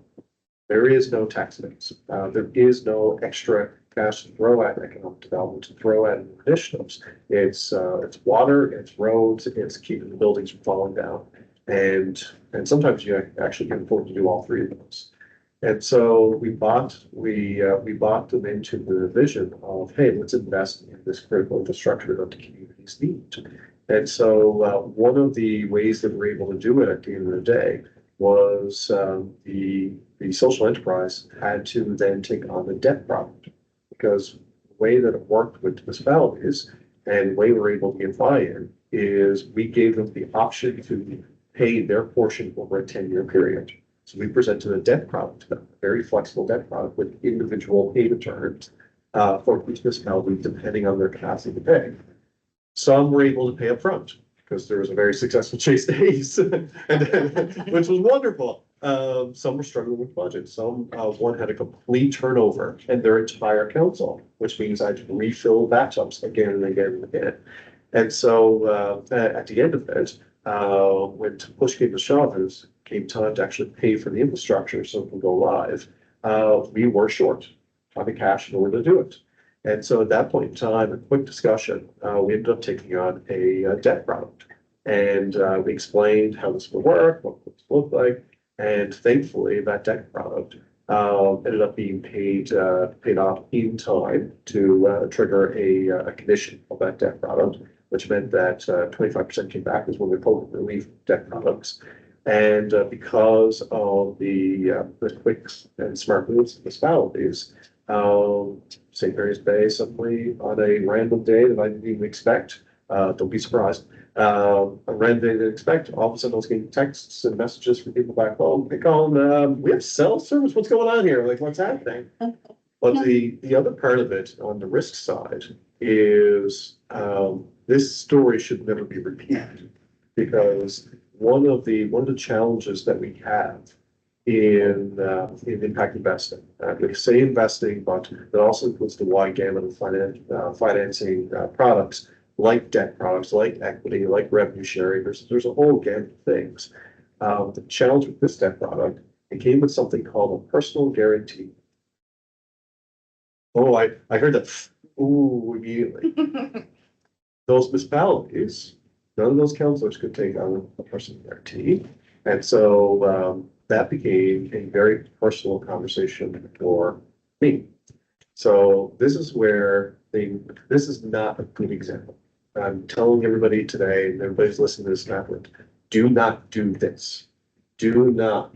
There is no tax base. There is no extra cash to throw at economic development, to throw at initiatives. It's water, it's roads, it's keeping the buildings from falling down. And sometimes you actually can afford to do all three of those. And so we bought them into the vision of, hey, let's invest in this critical infrastructure that the communities need. And so one of the ways that we're able to do it at the end of the day was the social enterprise had to then take on the debt product, because the way that it worked with municipalities and the way we're able to get buy-in is we gave them the option to pay their portion over a 10-year period. So we presented a debt product to them, a very flexible debt product with individual payment terms for each municipality depending on their capacity to pay. Some were able to pay up front because there was a very successful Chase Days, which was wonderful. Some were struggling with budget. Some, one had a complete turnover in their entire council, which means I had to refill bathtubs again and again and again. And so, at the end of it, when push came to shove, it came time to actually pay for the infrastructure so it can go live. We were short on the cash in order to do it. And so at that point in time, a quick discussion, we ended up taking on a debt product. And we explained how this would work, what it would look like, and thankfully that debt product ended up being paid off in time to trigger a condition of that debt product, which meant that 25% came back as one of the COVID relief debt products. And because of the quick and smart moves of municipalities, St. Mary's Bay suddenly on a random day that I didn't even expect, don't be surprised, a random day I didn't expect, all of a sudden I was getting texts and messages from people back home, hey Colin, we have cell service, what's going on here? Like, what's happening? But the other part of it on the risk side is, this story should never be repeated. Because one of the challenges that we have in impact investing, we say investing, but it also includes the wide gamut of financing products, like debt products, like equity, like revenue sharing. There's a whole gamut of things. The challenge with this debt product, it came with something called a personal guarantee. Oh, I heard that, ooh, immediately. Those municipalities, none of those councilors could take on a personal guarantee. And so that became a very personal conversation for me. So this is where this is not a good example. I'm telling everybody today, and everybody's listening to this now, do not do this. Do not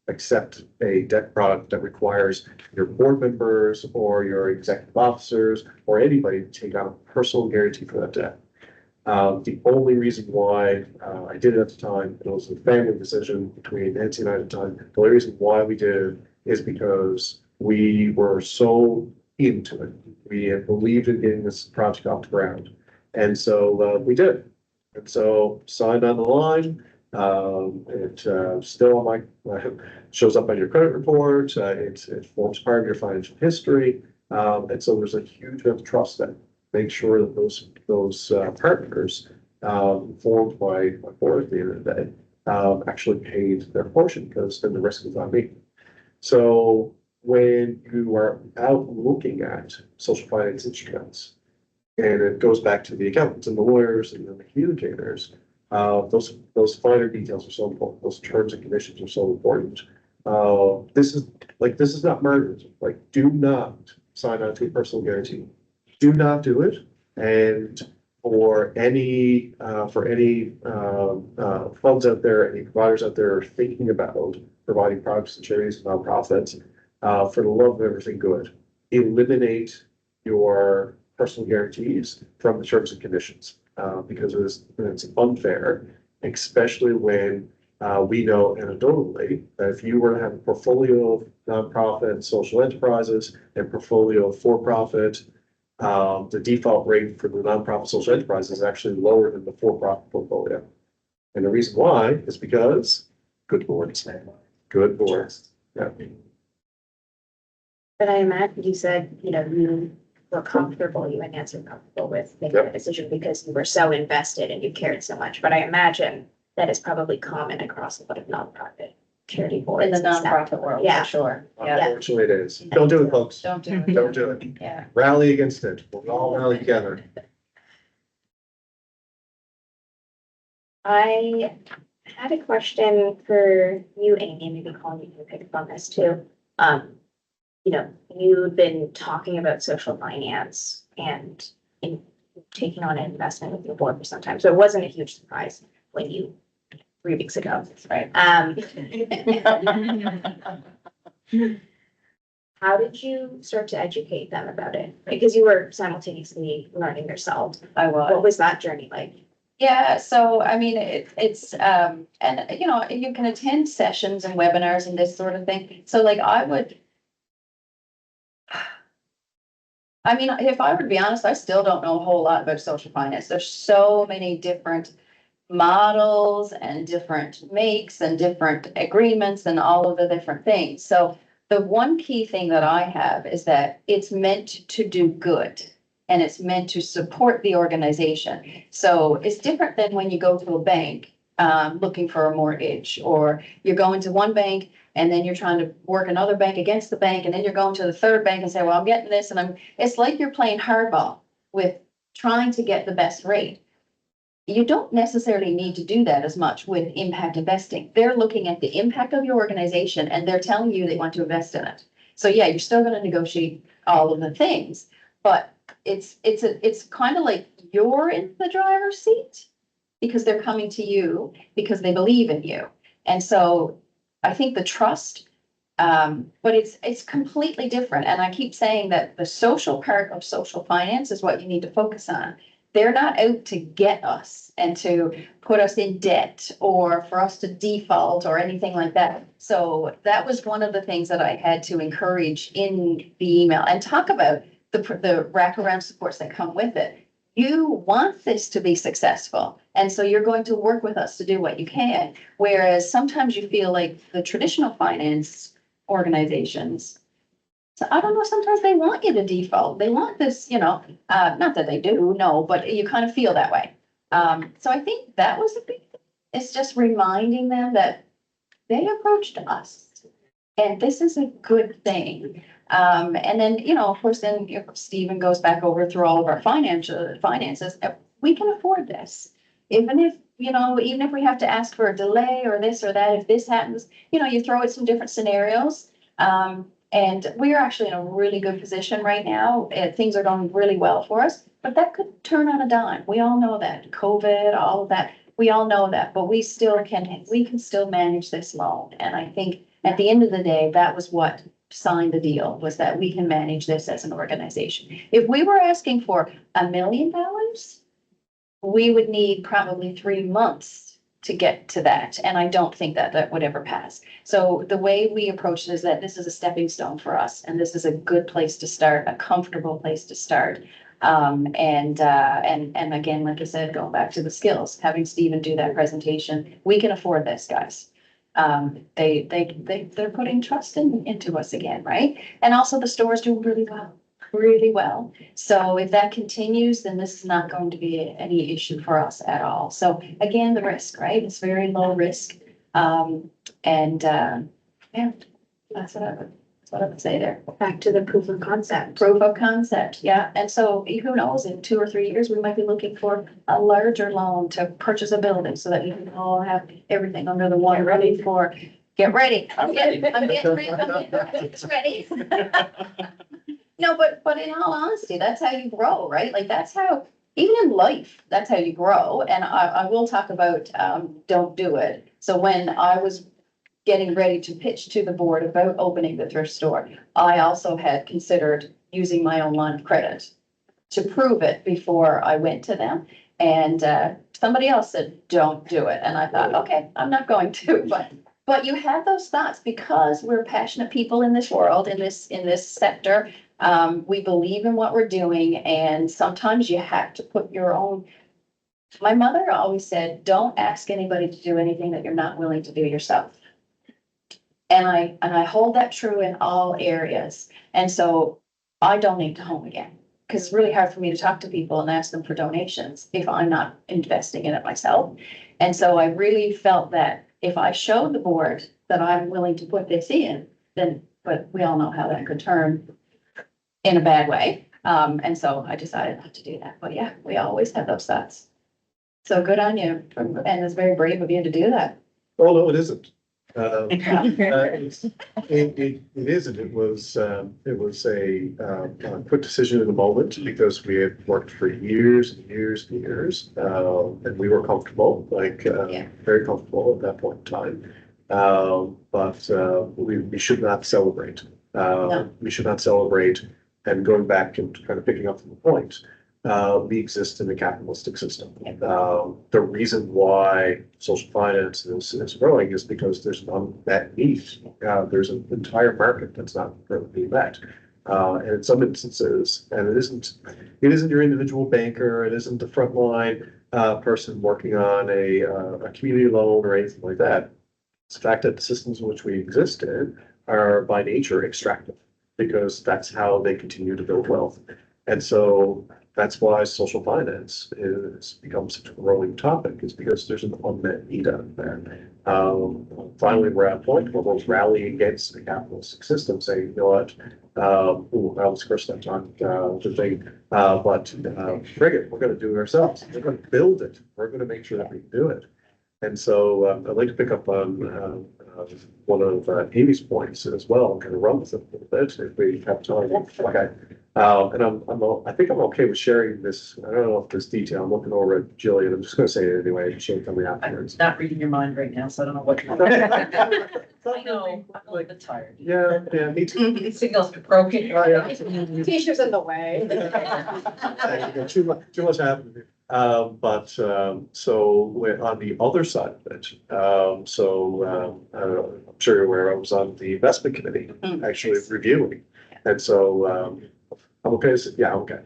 accept a debt product that requires your board members or your executive officers or anybody to take out a personal guarantee for that debt. The only reason why I did it at the time, it was a family decision between Nancy and I at the time. The only reason why we did it is because we were so into it. We had believed in getting this project off the ground. And so we did. And so signed on the line. It still on shows up on your credit report. It forms part of your financial history. And so there's a huge amount of trust that make sure that those partners formed by board at the end of the day actually paid their portion, because then the risk was on me. So when you are out looking at social finance instruments, and it goes back to the accountants and the lawyers and the communicators, those finer details are so important. Those terms and conditions are so important. This is not murder. Like, do not sign on to a personal guarantee. Do not do it. And for any funds out there, any providers out there thinking about providing products to charities and nonprofits, for the love of everything good, eliminate your personal guarantees from the terms and conditions, because it's unfair, especially when we know anecdotally that if you were to have a portfolio of nonprofit social enterprises and portfolio of for-profit, the default rate for the nonprofit social enterprise is actually lower than the for-profit portfolio. And the reason why is because good boards. Good boards. Yeah. But I imagine you said, you were comfortable, you and Nancy were comfortable with making a decision because you were so invested and you cared so much. But I imagine that is probably common across a lot of nonprofit charity boards. In the and stuff. nonprofit world, Yeah. for sure. Yeah, Unfortunately, it is. Don't do it, folks. don't do it. Don't do it. Yeah. Rally against it. We'll all rally together. I had a question for you, Amy, maybe Colin, you can pick up on this too. You've been talking about social finance and in taking on an investment with your board for some time, so it wasn't a huge surprise when 3 weeks ago. Right. How did you start to educate them about it? Because you were simultaneously learning yourself. I was. What was that journey like? Yeah, so I mean, it's and you can attend sessions and webinars and this sort of thing. So like if I were to be honest, I still don't know a whole lot about social finance. There's so many different models and different makes and different agreements and all of the different things. So the one key thing that I have is that it's meant to do good. and it's meant to support the organization. So it's different than when you go to a bank, looking for a mortgage, or you're going to one bank and then you're trying to work another bank against the bank, and then you're going to the third bank and say, well, I'm getting this, and it's like you're playing hardball with trying to get the best rate. You don't necessarily need to do that as much with impact investing. They're looking at the impact of your organization and they're telling you they want to invest in it. So yeah, you're still gonna negotiate all of the things, but it's kind of like you're in the driver's seat because they're coming to you because they believe in you. And so I think the trust, but it's completely different. And I keep saying that the social part of social finance is what you need to focus on. They're not out to get us and to put us in debt or for us to default or anything like that. So that was one of the things that I had to encourage in the email and talk about the wraparound supports that come with it. You want this to be successful, and so you're going to work with us to do what you can. Whereas sometimes you feel like the traditional finance organizations, so I don't know, sometimes they want you to default. They want this, not that they do, no, but you kind of feel that way. So I think that was a big, it's just reminding them that they approached us and this is a good thing. And then, of course, then Stephen goes back over through all of our finances. We can afford this. Even if we have to ask for a delay or this or that, if this happens, you throw out some different scenarios. And we're actually in a really good position right now. Things are going really well for us, but that could turn on a dime. We all know that. COVID, all of that, we all know that, but we can still manage this loan. And I think at the end of the day, that was what signed the deal, was that we can manage this as an organization. If we were asking for $1 million, we would need probably 3 months to get to that. And I don't think that would ever pass. So the way we approach it is that this is a stepping stone for us. And this is a good place to start, a comfortable place to start. And again, like I said, going back to the skills, having Stephen do that presentation, we can afford this, guys. They're putting trust into us again, right? And also the stores do really well. So if that continues, then this is not going to be any issue for us at all. So again, the risk, right? It's very low risk. Yeah, that's what I would say there. Back to the proof of concept. Proof of concept, yeah. And so who knows, in 2 or 3 years, we might be looking for a larger loan to purchase a building so that we can all have everything under the one ready for, get ready. I'm getting ready. No, but in all honesty, that's how you grow, right? Like that's how, even in life, that's how you grow. And I will talk about, don't do it. So when I was getting ready to pitch to the board about opening the thrift store, I also had considered using my own line of credit to prove it before I went to them. And somebody else said, don't do it. And I thought, okay, I'm not going to, but you have those thoughts because we're passionate people in this world, in this sector. We believe in what we're doing, and sometimes you have to put your own. My mother always said, don't ask anybody to do anything that you're not willing to do yourself. And I hold that true in all areas. And so I donate to Home Again because it's really hard for me to talk to people and ask them for donations if I'm not investing in it myself. And so I really felt that if I showed the board that I'm willing to put this in, then, but we all know how that could turn in a bad way. And so I decided not to do that. But yeah, we always have those thoughts. So good on you. And it's very brave of you to do that. Oh, no, it isn't. It isn't. It was a quick decision in the moment because we had worked for years and years and years. And we were comfortable, very comfortable at that point in time. But we should not celebrate. No. We should not celebrate. And going back and kind of picking up from the point, we exist in a capitalistic system. The reason why social finance is growing is because there's an unmet need. There's an entire market that's not currently being met. And in some instances, and it isn't your individual banker, it isn't the frontline person working on a community loan or anything like that. It's the fact that the systems in which we exist in are by nature extractive, because that's how they continue to build wealth. And so that's why social finance is become such a growing topic, is because there's an unmet need out there. Finally, we're at a point where we'll rally against the capitalistic system, saying, you know what, that was the first time talking, the thing, frig it, we're gonna do it ourselves. We're gonna build it. We're gonna make sure that we can do it. And so I'd like to pick up on one of Amy's points as well, kind of run with it a little bit if we have time. Okay. I think I'm okay with sharing this. I don't know if this detail, I'm looking over at Jillian. I'm just gonna say it anyway. She'll tell me I'm afterwards. not reading your mind right now, so I don't know what you're. I know, I'm a little bit tired. Yeah, me too. Signals are broken. Oh, yeah. T-shirt's in the way. Too much happening. So on the other side of it, I'm sure you're aware, I was on the investment committee, actually reviewing. And so, I'm okay, yeah, okay.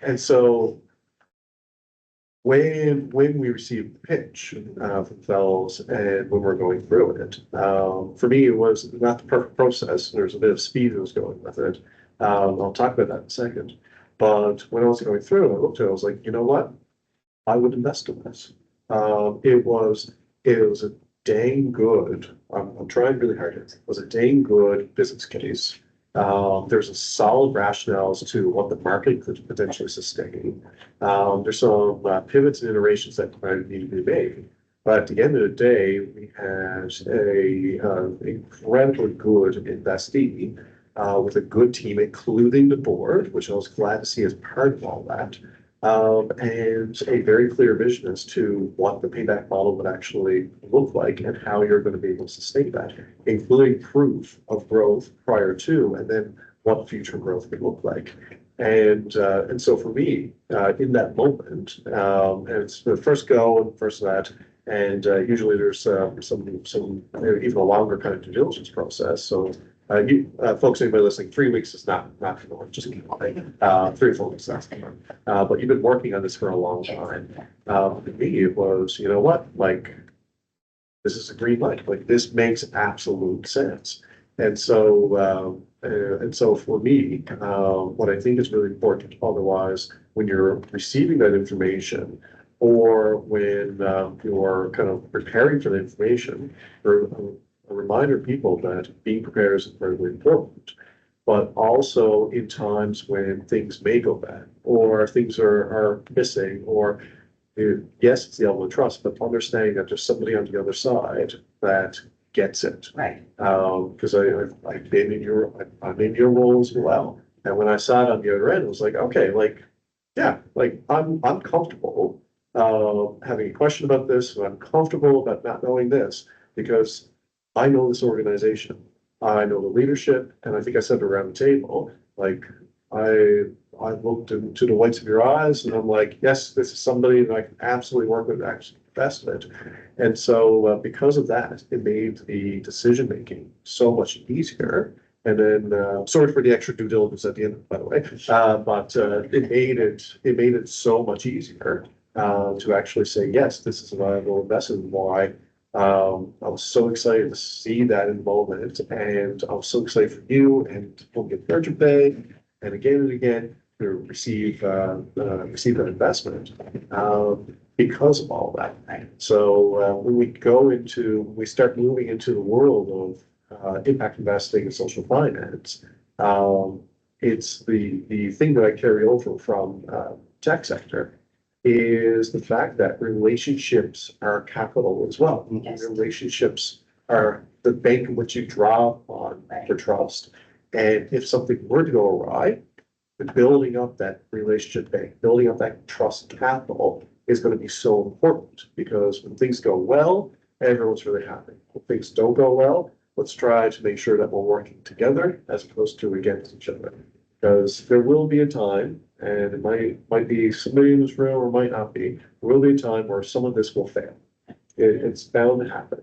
And so when we received the pitch, from fellows and when we're going through it, for me, it was not the perfect process. There's a bit of speed that was going with it. I'll talk about that in a second. But when I was going through, I looked at it, I was like, you know what? I would invest in this. It was a dang good, I'm trying really hard here. It was a dang good business case. There's a solid rationale as to what the market could potentially sustain. There's some pivots and iterations that might need to be made. But at the end of the day, we had a incredibly good investee with a good team, including the board, which I was glad to see as part of all that. And a very clear vision as to what the payback model would actually look like and how you're going to be able to sustain that, including proof of growth prior to, and then what future growth could look like. And so for me, in that moment, and it's the first go and first that, and usually there's some even a longer kind of due diligence process. So folks, anybody listening, 3 weeks is not for just keep going. 3 or 4 weeks, that's fine. But you've been working on this for a long time. For me, it was, you know what, like, this is a green light, like, this makes absolute sense. And so for me, what I think is really important, otherwise, when you're receiving that information, or when you're kind of preparing for the information, or a reminder to people that being prepared is incredibly important, but also in times when things may go bad, or things are missing, or yes, it's the element of trust, but understanding that there's somebody on the other side that gets it. Right. Because I've been in I'm in your role as well. And when I saw it on the other end, it was like, okay, like, yeah, like I'm comfortable having a question about this, and I'm comfortable about not knowing this, because I know this organization, I know the leadership, and I think I said it around the table, like, I looked into the whites of your eyes and I'm like, yes, this is somebody that I can absolutely work with, actually invest in it. And so because of that, it made the decision-making so much easier. And then, sorry for the extra due diligence at the end, by the way, but it made it so much easier to actually say, yes, this is a viable investment. Why? I was so excited to see that involvement, and I was so excited for you and to get Virgin Bay, and again to receive that investment because of all that. So when we start moving into the world of impact investing and social finance, it's the thing that I carry over from tech sector is the fact that relationships are capital as well. Yes. Relationships are the bank in which you draw on for trust. And if something were to go awry, building up that relationship bank, building up that trust capital is going to be so important, because when things go well, everyone's really happy. When things don't go well, let's try to make sure that we're working together as opposed to against each other. Because there will be a time, and it might be somebody in this room or might not be, there will be a time where some of this will fail. It's bound to happen.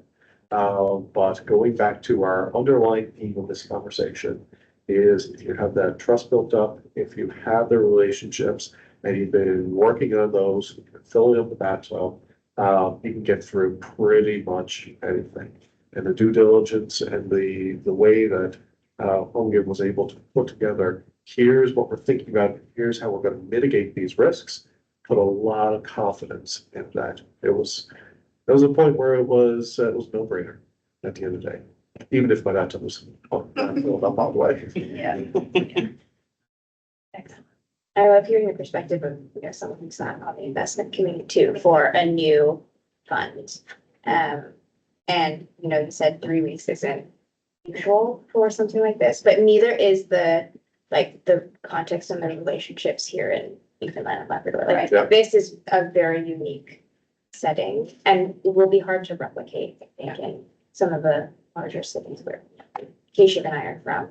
But going back to our underlying theme of this conversation is, if you have that trust built up, if you have the relationships and you've been working on those, filling up the bathtub, you can get through pretty much anything. And the due diligence and the way that Hungary was able to put together here's what we're thinking about, here's how we're gonna mitigate these risks, put a lot of confidence in that. There was a point where it was no brainer at the end of the day, even if my laptop was filled up all the way. Yeah. I love hearing the perspective of, someone who's not on the investment committee too, for a new fund. And, you said 3 weeks isn't usual for something like this, but neither is the context and the relationships here in Newfoundland and Labrador. Like, Yeah. this is a very unique setting and it will be hard to replicate, I think, in some of the larger cities where Keisha and I are from.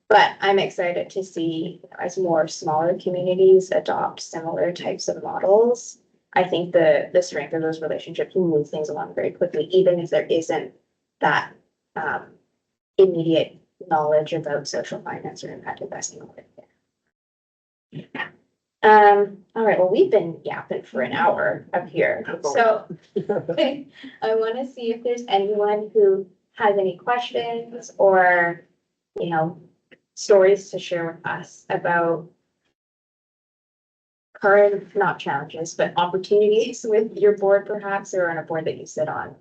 But I'm excited to see as more smaller communities adopt similar types of models. I think the strength of those relationships will move things along very quickly, even if there isn't that immediate knowledge about social finance or impact investing. All right, well, we've been yapping for an hour up here, so I want to see if there's anyone who has any questions or, stories to share with us about current, not challenges, but opportunities with your board perhaps, or on a board that you sit on.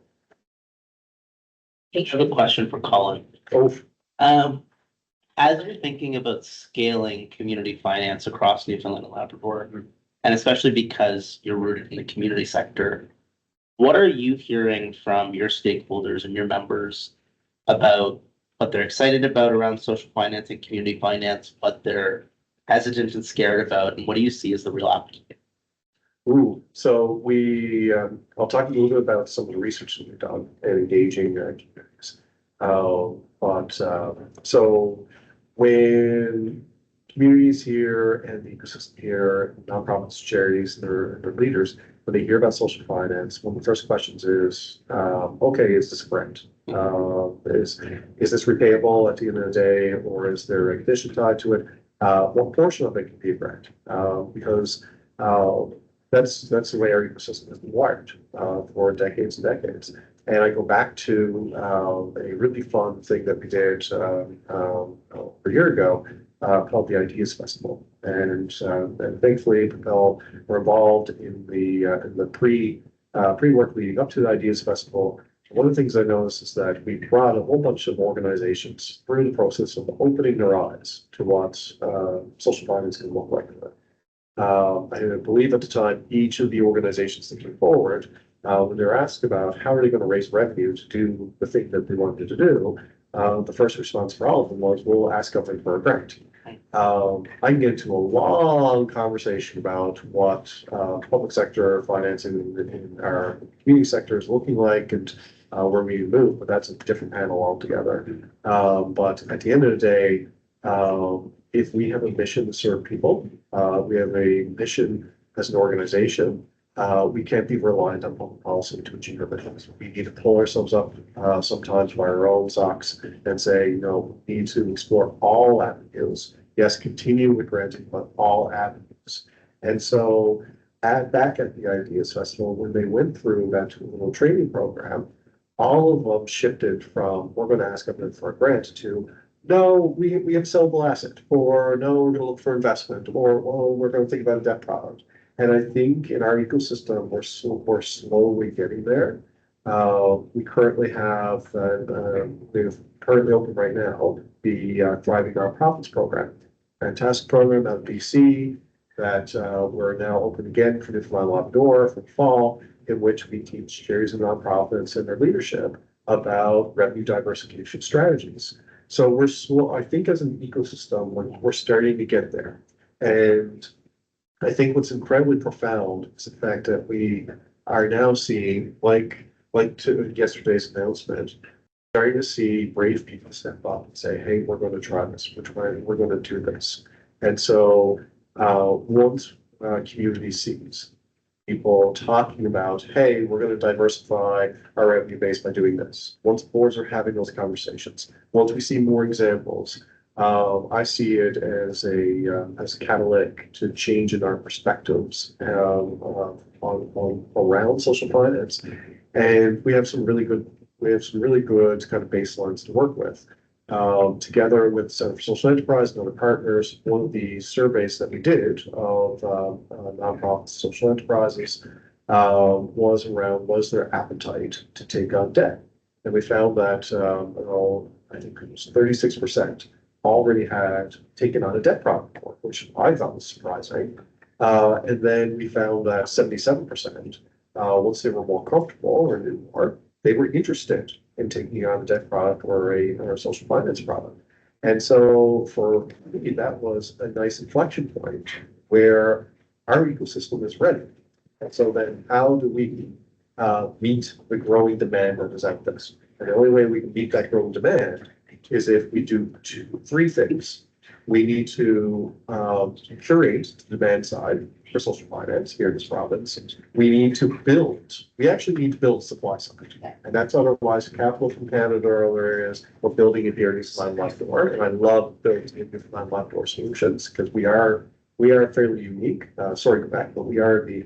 I have a question for Colin. Oh, As you're thinking about scaling community finance across Newfoundland and Labrador, and especially because you're rooted in the community sector, what are you hearing from your stakeholders and your members about what they're excited about around social finance and community finance, what they're hesitant and scared about, and what do you see as the real opportunity? ooh, so I'll talk a little bit about some of the research that we've done and engaging communities. So when communities here and the ecosystem here, nonprofits, charities, their leaders, when they hear about social finance, one of the first questions is, okay, is this a grant? Is this repayable at the end of the day, or is there a condition tied to it? What portion of it can be a grant? Because that's the way our ecosystem has been wired for decades and decades. And I go back to a really fun thing that we did a year ago called the Ideas Festival. And thankfully, Propel were involved in the pre-work leading up to the Ideas Festival. One of the things I noticed is that we brought a whole bunch of organizations through the process of opening their eyes to what social finance can look like. I believe at the time, each of the organizations that came forward, when they were asked about how are they going to raise revenue to do the thing that they wanted to do, the first response for all of them was, we'll ask government for a grant. I can get into a long conversation about what public sector financing in our community sector is looking like and where we move, but that's a different panel altogether. But at the end of the day, if we have a mission to serve people, we have a mission as an organization, we can't be reliant on public policy to achieve our missions. We need to pull ourselves up sometimes by our own socks and say, we need to explore all avenues. Yes, continue with granting, but all avenues. And so back at the Ideas Festival, when they went through that little training program, all of them shifted from, we're going to ask government for a grant to, no, we have a sellable asset, or no, we're going to look for investment, or we're going to think about a debt product. And I think in our ecosystem, we're slowly getting there. We currently have, we're currently open right now, the Thriving Our Profits program. Fantastic program out of BC that we're now open again for Newfoundland Labrador for the fall, in which we teach charities and nonprofits and their leadership about revenue diversification strategies. So I think as an ecosystem, we're starting to get there. And I think what's incredibly profound is the fact that we are now seeing, like to yesterday's announcement, starting to see brave people step up and say, hey, we're going to try this, we're going to do this. And so once community sees people talking about, hey, we're going to diversify our revenue base by doing this. Once boards are having those conversations, once we see more examples, I see it as a catalytic to change in our perspectives around social finance. And we have some really good kind of baselines to work with. together with Center for Social Enterprise and other partners, one of the surveys that we did of nonprofit social enterprises was around, was their appetite to take on debt? And we found that, I think it was 36% already had taken on a debt product before, which I thought was surprising. And then we found that 77%, once they were more comfortable or knew more, they were interested in taking on a debt product or a social finance product. And so for me, that was a nice inflection point where our ecosystem is ready. And so then how do we meet the growing demand that is out there? And the only way we can meet that growing demand is if we do three things. We need to curate the demand side for social finance here in this province. We need to we actually need to build supply side. And that's otherwise capital from Canada or other areas. We're building it here in Newfoundland Labrador. And I love building in Newfoundland Labrador solutions because we are fairly unique. Sorry, Quebec, but we are a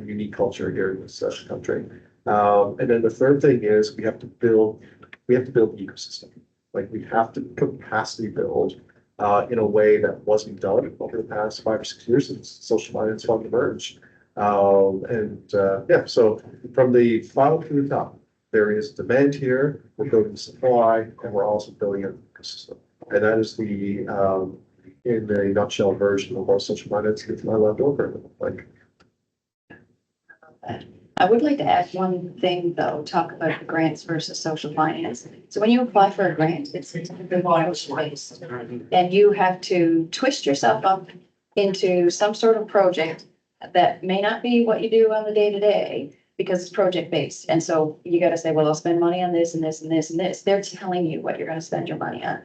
unique culture here in this country. And then the third thing is we have to build the ecosystem. Like we have to capacity build in a way that wasn't done over the past 5 or 6 years since social finance fund emerged. So from the bottom to the top, there is demand here, we're building supply, and we're also building an ecosystem. And that is the, in a nutshell version of what social finance is my left over. Like, I would like to add one thing though, talk about the grants versus social finance. So when you apply for a grant, it's based. And you have to twist yourself up into some sort of project that may not be what you do on the day to day because it's project based. And so you got to say, well, I'll spend money on this and this and this and this. They're telling you what you're going to spend your money on.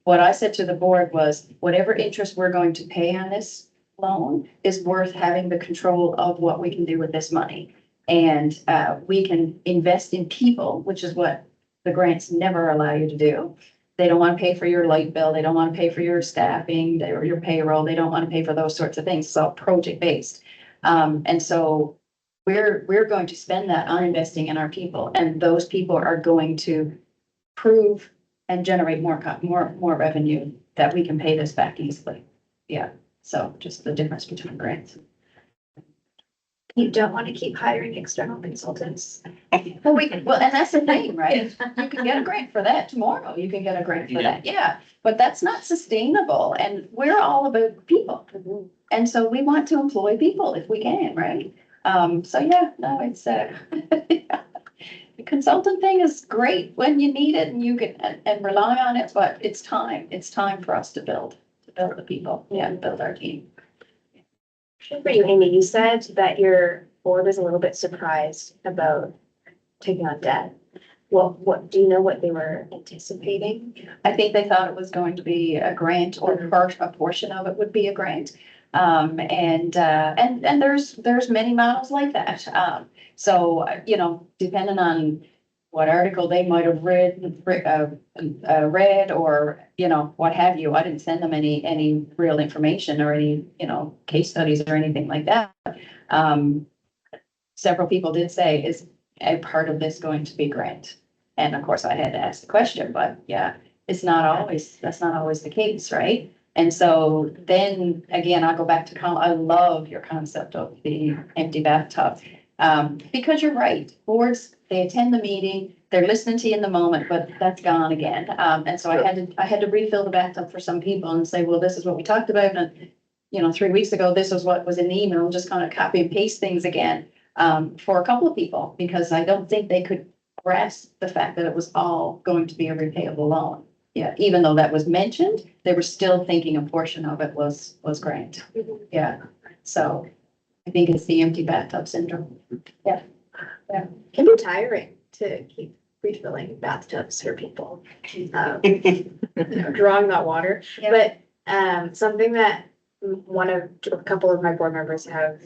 What I said to the board was whatever interest we're going to pay on this loan is worth having the control of what we can do with this money. And we can invest in people, which is what the grants never allow you to do. They don't want to pay for your light bill. They don't want to pay for your staffing or your payroll. They don't want to pay for those sorts of things. It's all project based. And so we're going to spend that on investing in our people, and those people are going to prove and generate more revenue that we can pay this back easily. Yeah. So just the difference between grants. You don't want to keep hiring external consultants. Well, and that's the thing, right? You can get a grant for that tomorrow. You can get a grant for that. Yeah. But that's not sustainable. And we're all about people. And so we want to employ people if we can, right? So yeah, no, it's the consultant thing is great when you need it and you can and rely on it, but it's time. It's time for us to build the people. Yeah, and build our team. For you, Amy, you said that your board was a little bit surprised about taking on debt. Well, what do you know what they were anticipating? I think they thought it was going to be a grant or a portion of it would be a grant. And there's many models like that. So, you know, depending on what article they might have read or, you know, what have you. I didn't send them any real information or any, you know, case studies or anything like that. Several people did say, is a part of this going to be grant? And of course I had to ask the question, but yeah, that's not always the case, right? And so then again, I'll go back to I love your concept of the empty bathtub. Because you're right, boards, they attend the meeting, they're listening to you in the moment, but that's gone again. And so I had to refill the bathtub for some people and say, well, this is what we talked about. And, you know, 3 weeks ago, this was what was in the email, just kind of copy and paste things again, for a couple of people, because I don't think they could grasp the fact that it was all going to be a repayable loan. Yeah, even though that was mentioned, they were still thinking a portion of it was grant. Yeah, so I think it's the empty bathtub syndrome. Yeah. It can be tiring to keep refilling bathtubs for people. Drawing that water. Yeah. But something that a couple of my board members have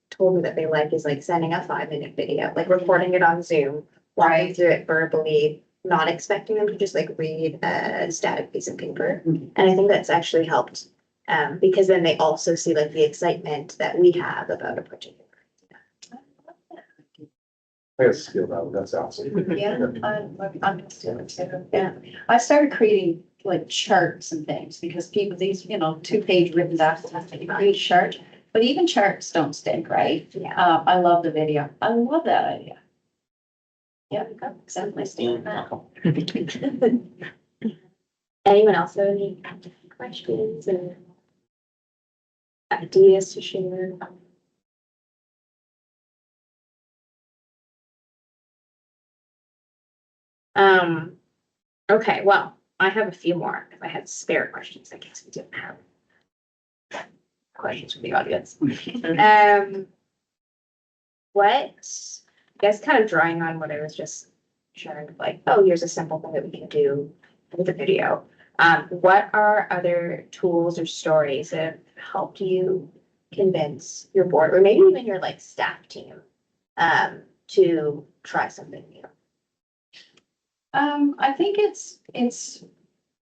told me that they like is like sending a 5-minute video, like recording it on Zoom, walking through it verbally, not expecting them to just like read a static piece of paper. And I think that's actually helped, because then they also see like the excitement that we have about a particular. I guess steal that one, that's awesome. Yeah, I'm still too. Yeah, I started creating like charts and things, because people, these, 2-page written documents, you create a chart, but even charts don't stick, right? Yeah. I love the video. I love that idea. Yeah, definitely stealing that. Anyone else have any questions or ideas to share? Okay, well, I have a few more. If I had spare questions, I guess we didn't have questions from the audience. What, I guess kind of drawing on what I was just sharing, like, oh, here's a simple thing that we can do with a video. What are other tools or stories that have helped you convince your board or maybe even your like staff team to try something new? I think it's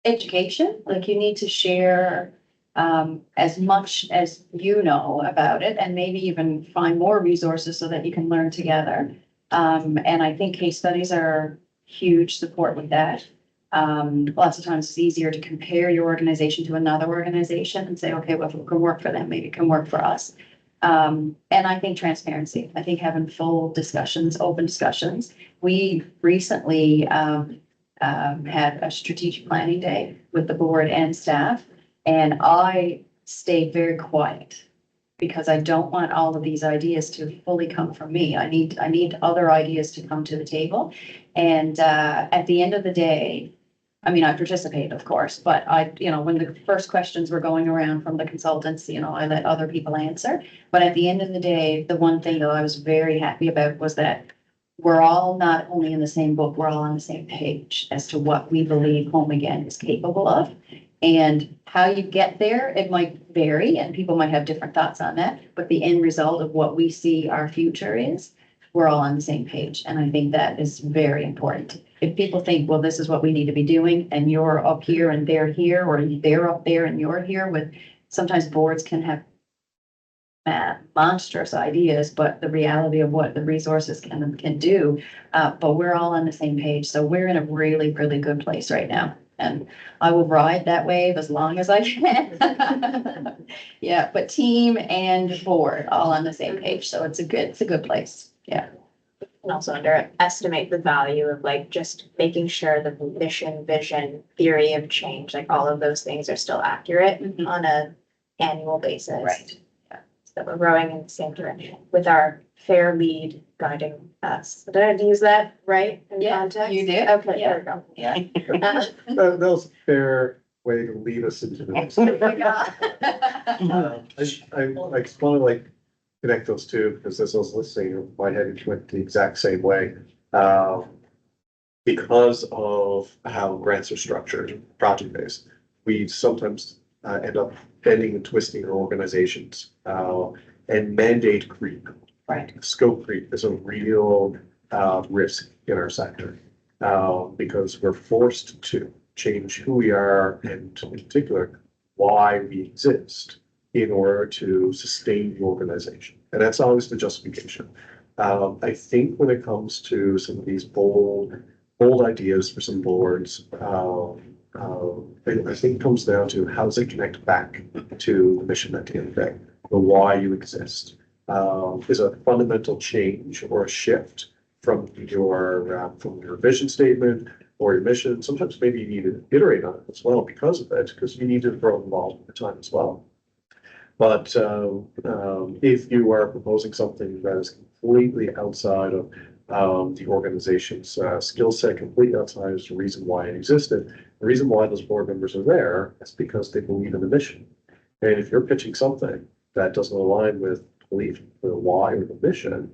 education, like you need to share as much as you know about it and maybe even find more resources so that you can learn together. And I think case studies are huge support with that. Lots of times it's easier to compare your organization to another organization and say, okay, well, if it can work for them, maybe it can work for us. And I think transparency, I think having full discussions, open discussions. We recently had a strategic planning day with the board and staff, and I stayed very quiet because I don't want all of these ideas to fully come from me. I need other ideas to come to the table. And at the end of the day, I mean, I participated, of course, but when the first questions were going around from the consultants, I let other people answer. But at the end of the day, the one thing that I was very happy about was that we're all not only in the same book, we're all on the same page as to what we believe Home Again is capable of. And how you get there, it might vary and people might have different thoughts on that, but the end result of what we see our future is, we're all on the same page. And I think that is very important. If people think, well, this is what we need to be doing and you're up here and they're here, or they're up there and you're here, with sometimes boards can have monstrous ideas, but the reality of what the resources can do, but we're all on the same page. So we're in a really, really good place right now. And I will ride that wave as long as I can. Yeah, but team and board all on the same page. So it's a good place. Yeah. And also underestimate the value of like just making sure the mission, vision, theory of change, like all of those things are still accurate Mhm. on a annual basis. Right. So that we're rowing in the same direction with our fair lead guiding us. Did I use that right in Yeah, context? you did. Okay, Yeah. there we go. Yeah. That was a fair way to lead us into the next. I just want to like connect those two, because as I was listening, my head went the exact same way. Because of how grants are structured, project-based, we sometimes end up bending and twisting our organizations and mandate creep. Right. Scope creep is a real risk in our sector because we're forced to change who we are and in particular why we exist in order to sustain the organization. And that's always the justification. I think when it comes to some of these bold ideas for some boards, I think it comes down to how does it connect back to the mission at the end of the day, the why you exist. Is a fundamental change or a shift from your vision statement or your mission. Sometimes maybe you need to iterate on it as well because of it, because you need to grow involved over time as well. But if you are proposing something that is completely outside of the organization's skill set, completely outside of the reason why it existed, the reason why those board members are there is because they believe in the mission. And if you're pitching something that doesn't align with belief, the why or the mission,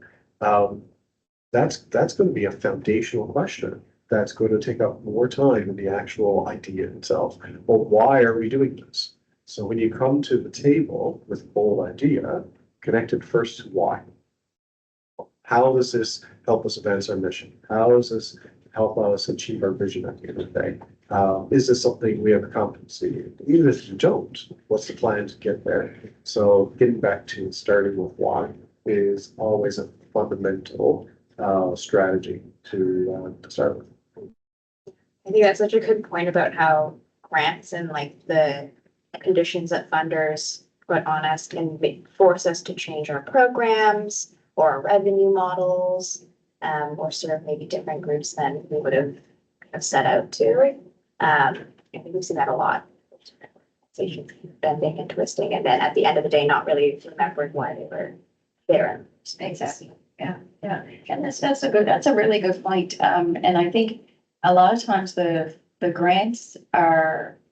that's going to be a foundational question. That's going to take up more time than the actual idea itself. Well, why are we doing this? So when you come to the table with a bold idea, connect it first to why. How does this help us advance our mission? How does this help us achieve our vision at the end of the day? Is this something we have a competency in? Even if you don't, what's the plan to get there? So getting back to starting with why is always a fundamental strategy to start with. I think that's such a good point about how grants and like the conditions that funders put on us can force us to change our programs or our revenue models, or serve maybe different groups than we would have set out to. I think we've seen that a lot. So bending and twisting, and then at the end of the day, not really remembering why they were there. Exactly. Yeah. And that's a really good point. And I think a lot of times the grants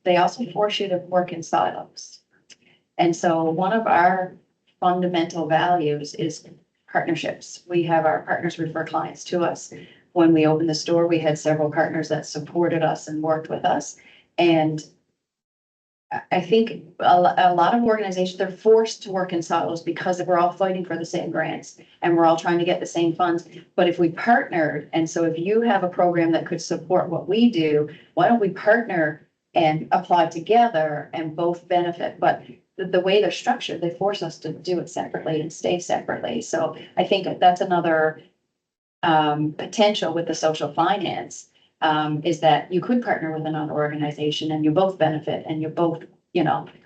they also force you to work in silos. And so one of our fundamental values is partnerships. We have our partners refer clients to us. When we opened the store, we had several partners that supported us and worked with us. And I think a lot of organizations, they're forced to work in silos because we're all fighting for the same grants and we're all trying to get the same funds. But if we partnered, and so if you have a program that could support what we do, why don't we partner and apply together and both benefit? But the way they're structured, they force us to do it separately and stay separately. So I think that's another potential with the social finance. Is that you could partner with another organization and you both benefit and you both,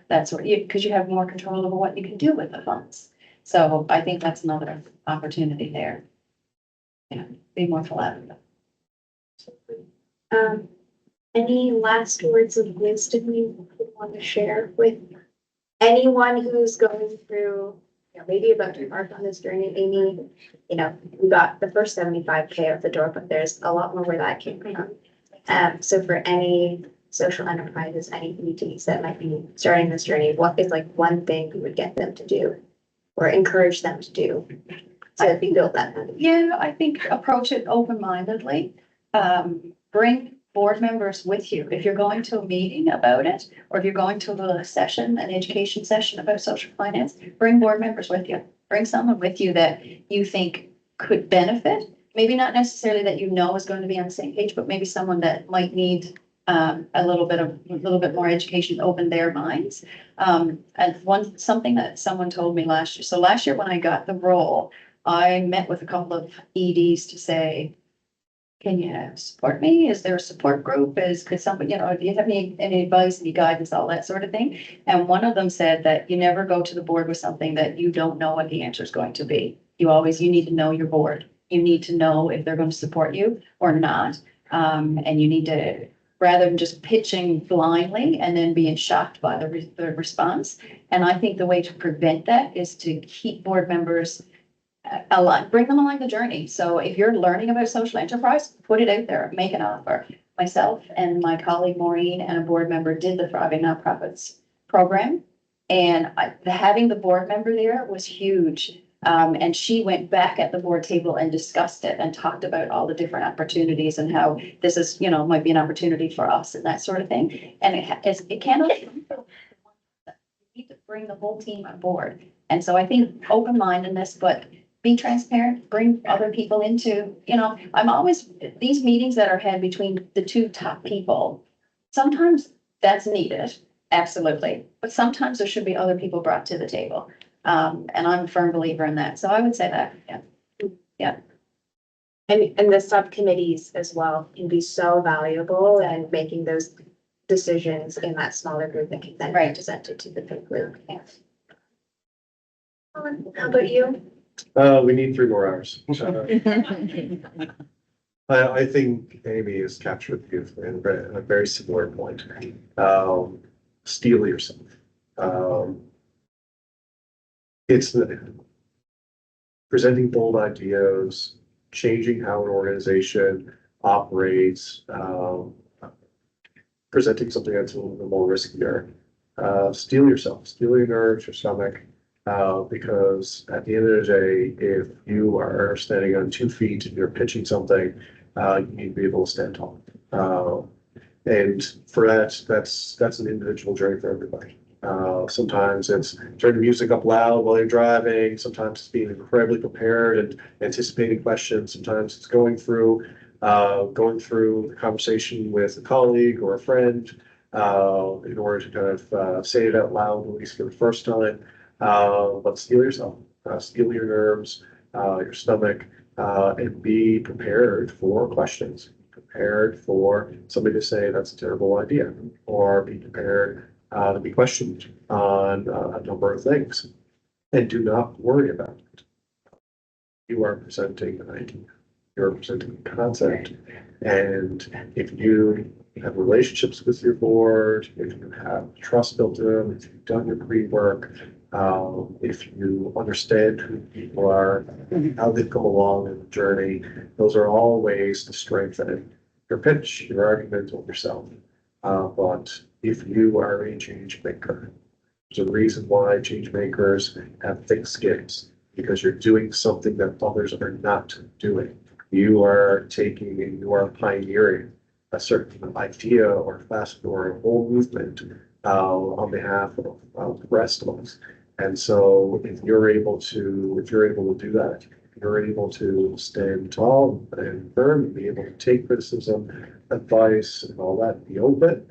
that's what because you have more control over what you can do with the funds. So I think that's another opportunity there. Yeah, be more collaborative. Any last words of wisdom you want to share with anyone who's going through, maybe about to embark on this journey? Amy, we got the first 75K out the door, but there's a lot more where that came from. So for any social enterprises, any communities that might be starting this journey, what is like one thing you would get them to do or encourage them to do to build that? Yeah, I think approach it open-mindedly. Bring board members with you. If you're going to a meeting about it, or if you're going to a session, an education session about social finance, bring board members with you. Bring someone with you that you think could benefit. Maybe not necessarily that is going to be on the same page, but maybe someone that might need a little bit more education to open their minds. And something that someone told me last year. So last year when I got the role, I met with a couple of EDs to say, can you support me? Is there a support group? Could somebody, if you have any advice, any guidance, all that sort of thing. And one of them said that you never go to the board with something that you don't know what the answer is going to be. You need to know your board. You need to know if they're going to support you or not. And you need to, rather than just pitching blindly and then being shocked by the response. And I think the way to prevent that is to keep board members bring them along the journey. So if you're learning about social enterprise, put it out there, make an offer. Myself and my colleague Maureen and a board member did the Thriving Nonprofits program. And having the board member there was huge. And she went back at the board table and discussed it and talked about all the different opportunities and how this is, might be an opportunity for us and that sort of thing. And it cannot, you need to bring the whole team on board. And so I think open-mindedness, but be transparent, bring other people into, I'm always, these meetings that are had between the two top people, sometimes that's needed, absolutely. But sometimes there should be other people brought to the table. And I'm a firm believer in that. So I would say that, yeah. And the subcommittees as well can be so valuable in making those decisions in that smaller group that can then be presented to the big group. Yeah. How about you? We need 3 more hours. I think Amy has captured the youth in a very similar point. Steel yourself. It's presenting bold ideas, changing how an organization operates, presenting something that's a little bit more riskier. Steel yourself, steel your nerves, your stomach. Because at the end of the day, if you are standing on 2 feet and you're pitching something, you need to be able to stand tall. And for that's an individual journey for everybody. Sometimes it's turning music up loud while you're driving. Sometimes it's being incredibly prepared and anticipating questions. Sometimes it's going through the conversation with a colleague or a friend in order to kind of say it out loud, at least for the first time. But steel yourself, steel your nerves, your stomach, and be prepared for questions. prepared for somebody to say that's a terrible idea, or be prepared to be questioned on a number of things. And do not worry about it. You are presenting an idea, you're presenting a concept, and if you have relationships with your board, if you have trust built in, if you've done your pre-work, if you understand who people are, how they've come along in the journey, those are all ways to strengthen your pitch, your argument with yourself. But if you are a change maker, there's a reason why change makers have thick skins, because you're doing something that others are not doing. You are taking and you are pioneering a certain idea or facet or a whole movement on behalf of the rest of us. And so if you're able to do that, if you're able to stand tall and firm and be able to take criticism, advice, and all that, be open,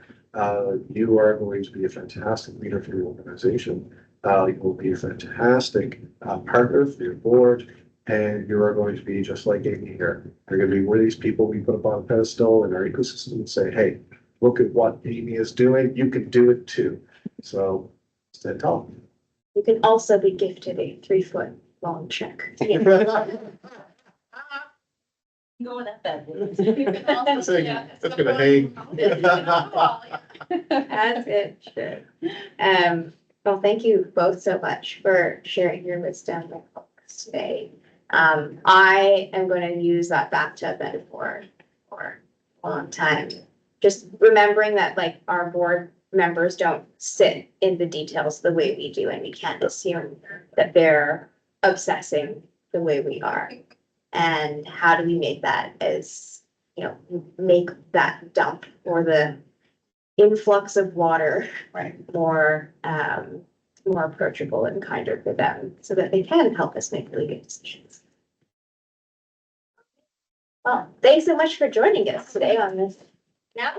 you are going to be a fantastic leader for your organization. You will be a fantastic partner for your board, and you are going to be just like Amy here. You're going to be one of these people we put up on a pedestal in our ecosystem and say, hey, look at what Amy is doing. You can do it too. So stand tall. You can also be gifted a 3-foot long check. Go with that bad. That's gonna hang. As it should. Well, thank you both so much for sharing your wisdom with us today. I am going to use that bathtub metaphor for a long time. Just remembering that like our board members don't sit in the details the way we do, and we can't assume that they're obsessing the way we are. And how do we make that as, make that dump or the influx of water more approachable and kinder for them, so that they can help us make really good decisions. Well, thanks so much for joining us today on this. Now